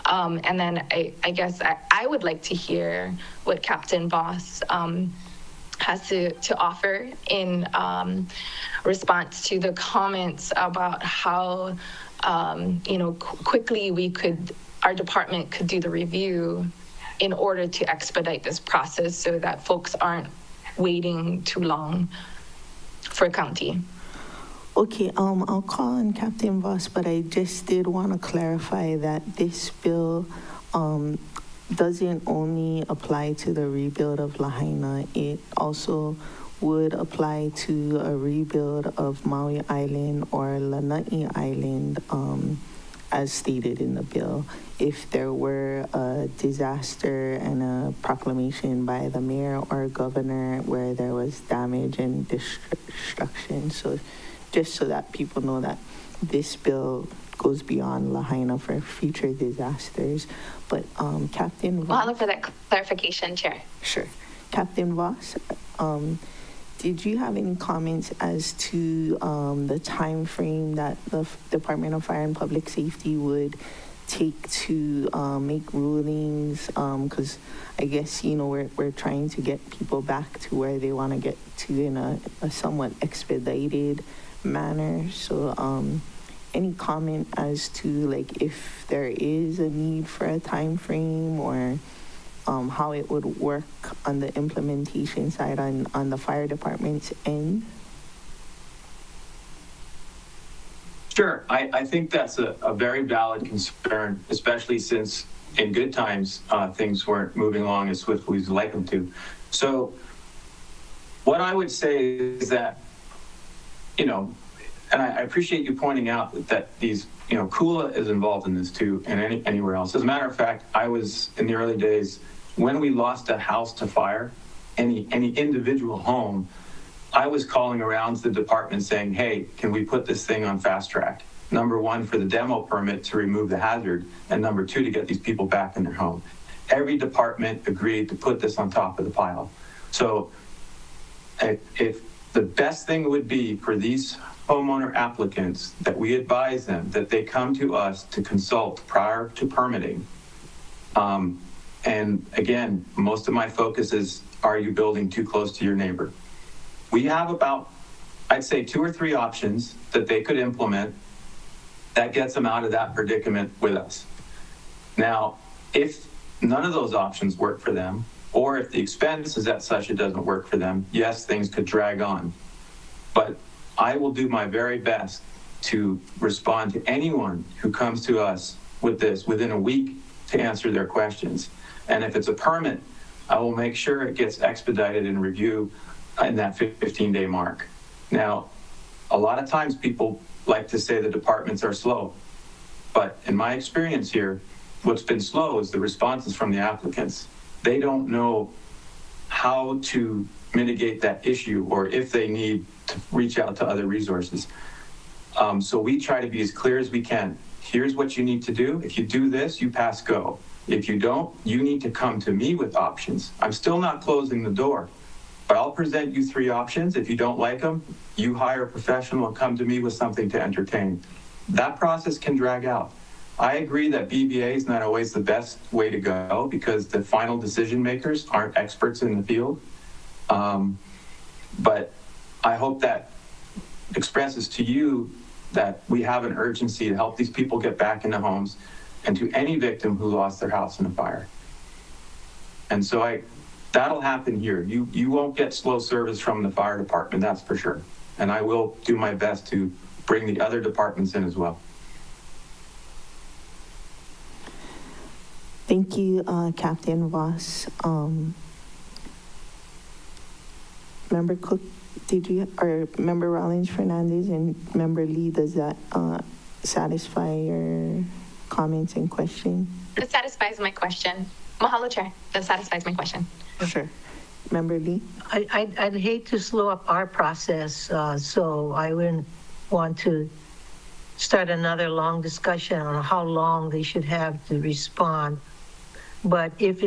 And then I guess I would like to hear what Captain Voss has to offer in response to the comments about how, you know, quickly our department could do the review in order to expedite this process so that folks aren't waiting too long for county. Okay, I'll call on Captain Voss, but I just did want to clarify that this bill doesn't only apply to the rebuild of Lahaina. It also would apply to a rebuild of Maui Island or Lanai Island, as stated in the bill. If there were a disaster and a proclamation by the mayor or governor where there was damage and destruction. So just so that people know that this bill goes beyond Lahaina for future disasters. But Captain Voss. Well, I'll look for that clarification, Chair. Sure. Captain Voss, did you have any comments as to the time frame that the Department of Fire and Public Safety would take to make rulings? Because I guess, you know, we're trying to get people back to where they want to get to in a somewhat expedited manner. So any comment as to like if there is a need for a time frame, or how it would work on the implementation side on the fire department's end? Sure. I think that's a very valid concern, especially since in good times, things weren't moving along as swiftly as we'd like them to. So what I would say is that, you know, and I appreciate you pointing out that these, you know, Kula is involved in this too, and anywhere else. As a matter of fact, I was in the early days when we lost a house to fire, any individual home, I was calling around to the department saying, hey, can we put this thing on fast track? Number one, for the demo permit to remove the hazard, and number two, to get these people back in their home. Every department agreed to put this on top of the pile. So if the best thing would be for these homeowner applicants that we advise them that they come to us to consult prior to permitting. And again, most of my focus is, are you building too close to your neighbor? We have about, I'd say, 2 or 3 options that they could implement that gets them out of that predicament with us. Now, if none of those options work for them, or if the expense is at such it doesn't work for them, yes, things could drag on. But I will do my very best to respond to anyone who comes to us with this within a week to answer their questions. And if it's a permit, I will make sure it gets expedited and review in that 15-day mark. Now, a lot of times people like to say the departments are slow, but in my experience here, what's been slow is the responses from the applicants. They don't know how to mitigate that issue or if they need to reach out to other resources. So we try to be as clear as we can. Here's what you need to do. If you do this, you pass go. If you don't, you need to come to me with options. I'm still not closing the door, but I'll present you 3 options. If you don't like them, you hire a professional and come to me with something to entertain. That process can drag out. I agree that BVA is not always the best way to go because the final decision makers aren't experts in the field. But I hope that expresses to you that we have an urgency to help these people get back into homes and to any victim who lost their house in a fire. And so that'll happen here. You won't get slow service from the fire department, that's for sure. And I will do my best to bring the other departments in as well. Thank you, Captain Voss. Member Cook, or Member Rollins Fernandez and Member Lee, does that satisfy your comments and question? That satisfies my question. Mahalo, Chair. That satisfies my question. Sure. Member Lee? I'd hate to slow up our process, so I wouldn't want to start another long discussion on how long they should have to respond. But if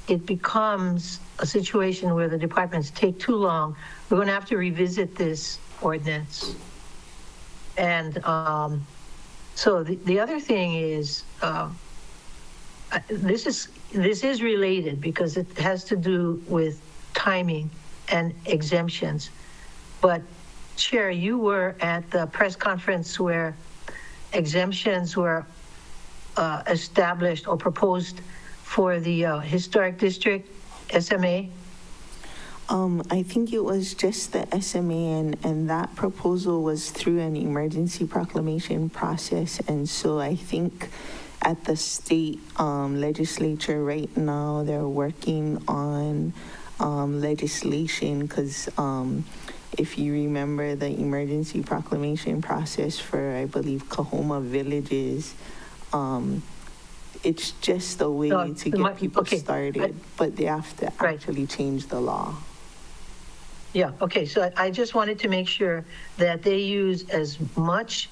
it becomes a situation where the departments take too long, we're going to have to revisit this ordinance. And so the other thing is, this is related because it has to do with timing and exemptions. But Chair, you were at the press conference where exemptions were established or proposed for the historic district SMA? I think it was just the SMA, and that proposal was through an emergency proclamation process. And so I think at the state legislature right now, they're working on legislation because if you remember the emergency proclamation process for, I believe, Kahoma villages, it's just a way to get people started, but they have to actually change the law. Yeah, okay, so I just wanted to make sure that they use as much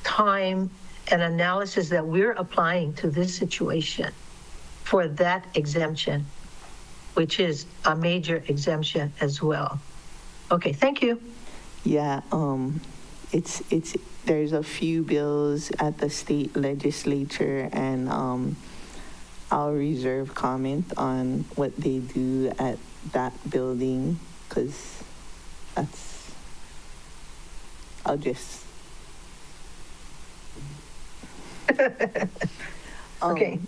time and analysis that we're applying to this situation for that exemption, which is a major exemption as well. Okay, thank you. Yeah, there's a few bills at the state legislature, and I'll reserve comment on what they do at that building, because I'll just... Okay.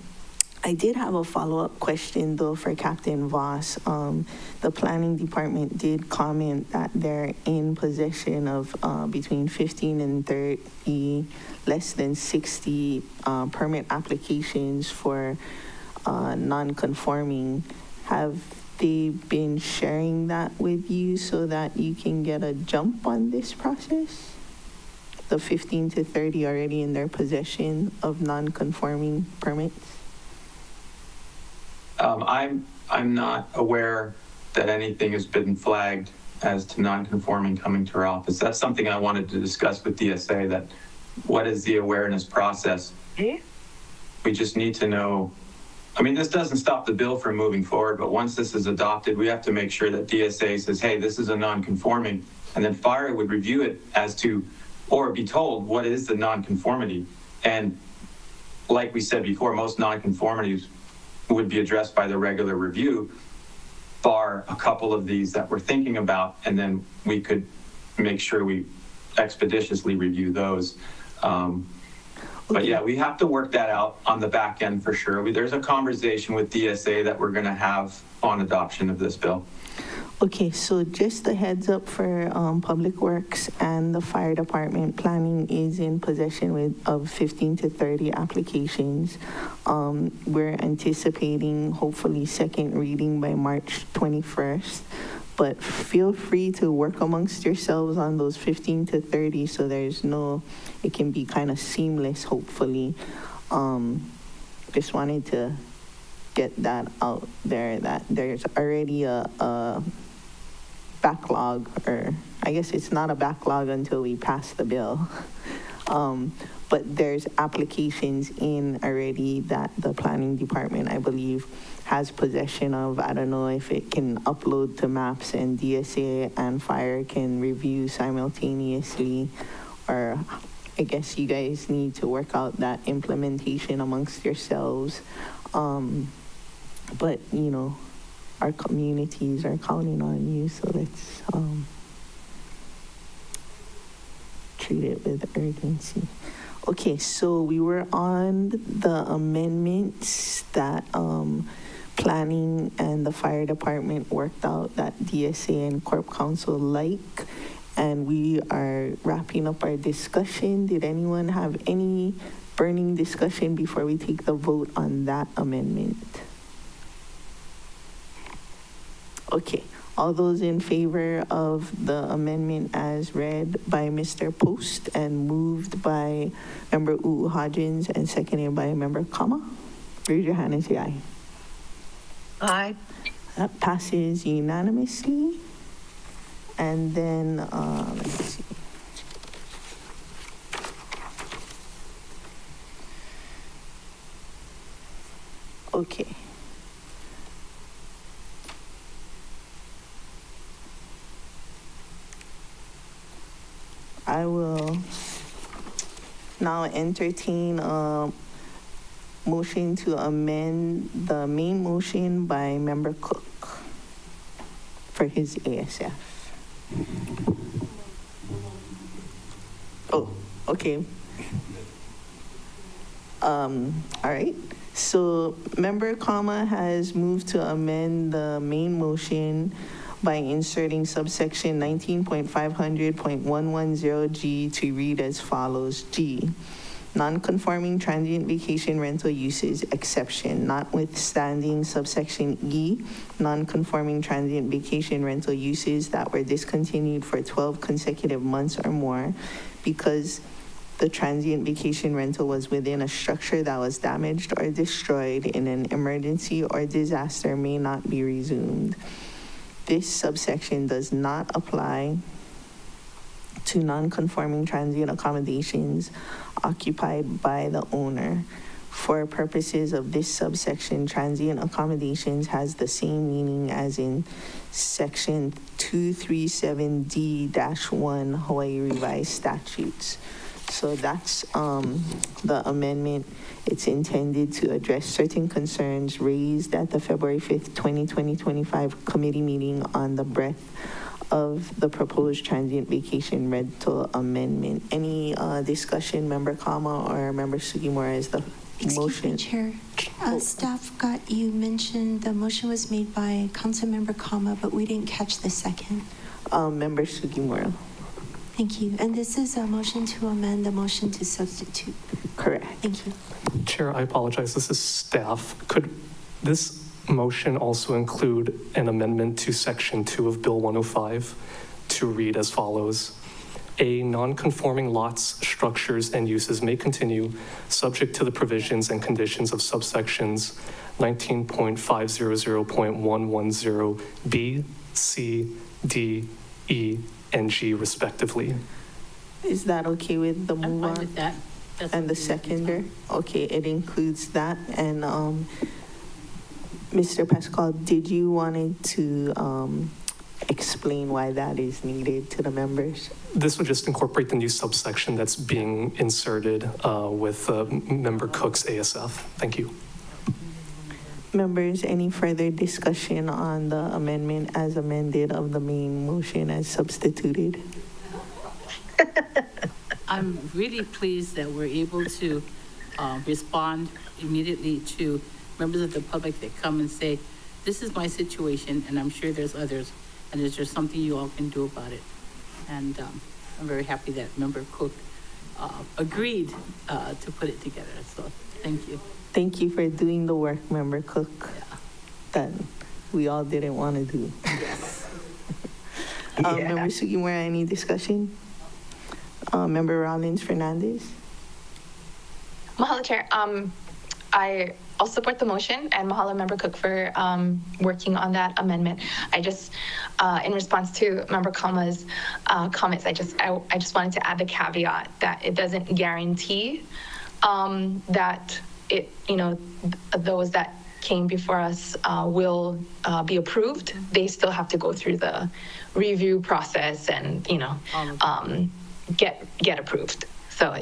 I did have a follow-up question, though, for Captain Voss. The planning department did comment that they're in possession of between 15 and 30, less than 60 permit applications for non-conforming. Have they been sharing that with you so that you can get a jump on this process? The 15 to 30 already in their possession of non-conforming permits? I'm not aware that anything has been flagged as to non-conforming coming to our office. That's something I wanted to discuss with DSA, that what is the awareness process? We just need to know, I mean, this doesn't stop the bill from moving forward, but once this is adopted, we have to make sure that DSA says, hey, this is a non-conforming, and then fire would review it as to, or be told what is the non-conformity. And like we said before, most non-conformities would be addressed by the regular review, bar a couple of these that we're thinking about, and then we could make sure we expeditiously review those. But yeah, we have to work that out on the back end for sure. There's a conversation with DSA that we're going to have on adoption of this bill. Okay, so just a heads up for Public Works and the Fire Department. Planning is in possession of 15 to 30 applications. We're anticipating hopefully second reading by March 21st. But feel free to work amongst yourselves on those 15 to 30 so it can be kind of seamless, hopefully. Just wanted to get that out there, that there's already a backlog, or I guess it's not a backlog until we pass the bill. But there's applications in already that the planning department, I believe, has possession of. I don't know if it can upload to maps and DSA and fire can review simultaneously, or I guess you guys need to work out that implementation amongst yourselves. But, you know, our communities are counting on you, so let's treat it with urgency. Okay, so we were on the amendments that planning and the fire department worked out that DSA and Corp Council like, and we are wrapping up our discussion. Did anyone have any burning discussion before we take the vote on that amendment? Okay, all those in favor of the amendment as read by Mr. Post and moved by Member Hodgins and seconded by Member Kama, raise your hand and say aye. Aye. That passes unanimously. And then, let's see. Okay. I will now entertain a motion to amend the main motion by Member Cook for his ASF. Oh, okay. All right. So Member Kama has moved to amend the main motion by inserting subsection 19.500.110G to read as follows. G, non-conforming transient vacation rental uses exception, notwithstanding subsection E, non-conforming transient vacation rental uses that were discontinued for 12 consecutive months or more because the transient vacation rental was within a structure that was damaged or destroyed in an emergency or disaster may not be resumed. This subsection does not apply to non-conforming transient accommodations occupied by the owner. For purposes of this subsection, transient accommodations has the same meaning as in section 237D-1 Hawaii Revised Statutes. So that's the amendment. It's intended to address certain concerns raised at the February 5th, 2025 committee meeting on the breadth of the proposed transient vacation rental amendment. Any discussion, Member Kama or Member Sugimura, is the motion? Excuse me, Chair. Staff got you mentioned the motion was made by Councilmember Kama, but we didn't catch the second. Member Sugimura. Thank you. And this is a motion to amend the motion to substitute. Correct. Thank you. Chair, I apologize. This is staff. Could this motion also include an amendment to Section 2 of Bill 105 to read as follows? A, non-conforming lots, structures, and uses may continue subject to the provisions and conditions of subsections 19.500.110B, C, D, E, and G respectively. Is that okay with the I'm move fine on? with that. That's And the okay. seconder? Okay, it includes that. And Mr. Pascal, did you wanted to explain why that is needed to the members? This would just incorporate the new subsection that's being inserted with Member Cook's ASF. Thank you. Members, any further discussion on the amendment as amended of the main motion as substituted? I'm really pleased that we're able to respond immediately to members of the public that come and say, this is my situation, and I'm sure there's others, and is there something you all can do about it? And I'm very happy that Member Cook agreed to put it together, so thank you. Thank you for doing the work, Member Cook, that we all didn't want to do. Member Sugimura, any discussion? Member Rollins Fernandez? Mahalo, Chair. I'll support the motion, and mahalo, Member Cook, for working on that amendment. I just, in response to Member Kama's comments, I just wanted to add the caveat that it doesn't guarantee that it, those that came before us will be approved. They still have to go through the review process and, get approved. So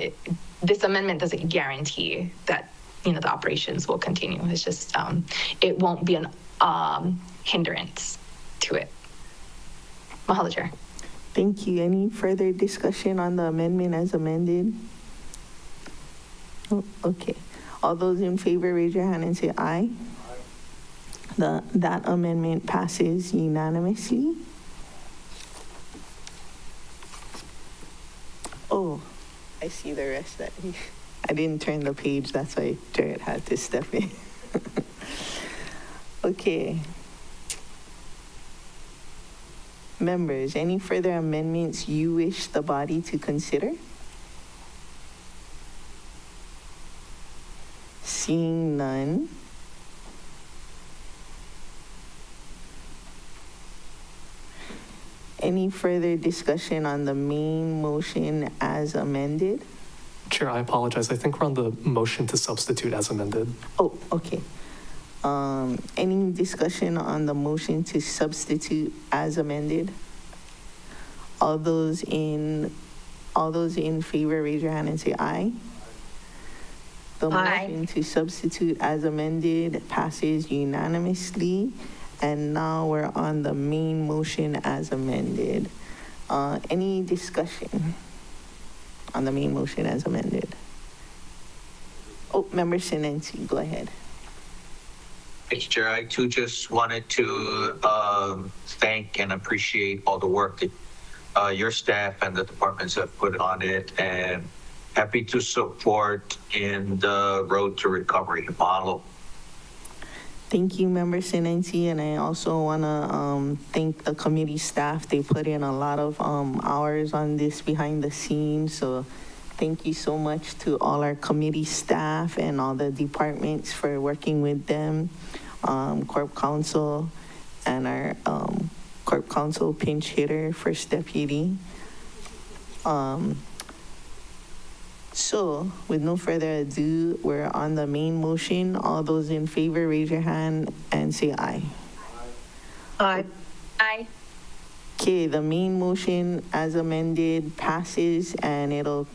this amendment doesn't guarantee that, the operations will continue. It's just, it won't be an hindrance to it. Mahalo, Chair. Thank you. Any further discussion on the amendment as amended? Oh, okay. All those in favor, raise your hand and say aye. That amendment passes unanimously. Oh, I see the rest. I didn't turn the page. That's why Jared had to step in. Okay. Members, any further amendments you wish the body to consider? Seeing none. Any further discussion on the main motion as amended? Chair, I apologize. I think we're on the motion to substitute as amended. Oh, okay. Any discussion on the motion to substitute as amended? All those in favor, raise your hand and say aye. The Aye. motion to substitute as amended passes unanimously. And now we're on the main motion as amended. Any discussion on the main motion as amended? Oh, Member Sinensi, go ahead. Mr. Chair, I too just wanted to thank and appreciate all the work that your staff and the departments have put on it, and happy to support in the road to recovery model. Thank you, Member Sinensi, and I also want to thank the committee staff. They put in a lot of hours on this behind the scenes, so thank you so much to all our committee staff and all the departments for working with them, Corp Counsel, and our Corp Counsel pinch hitter, First Deputy. So, with no further ado, we're on the main motion. All those in favor, raise your hand and say aye. Aye. Aye. Okay, the main motion as amended passes, and it'll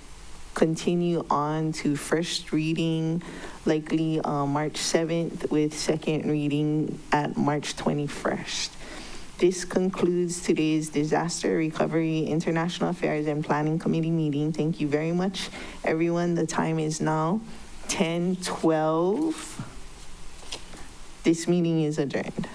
continue on to first reading, likely March 7th, with second reading at March 21st. This concludes today's Disaster Recovery, International Affairs, and Planning Committee meeting. Thank you very much, everyone. The time is now 10:12. This meeting is adjourned.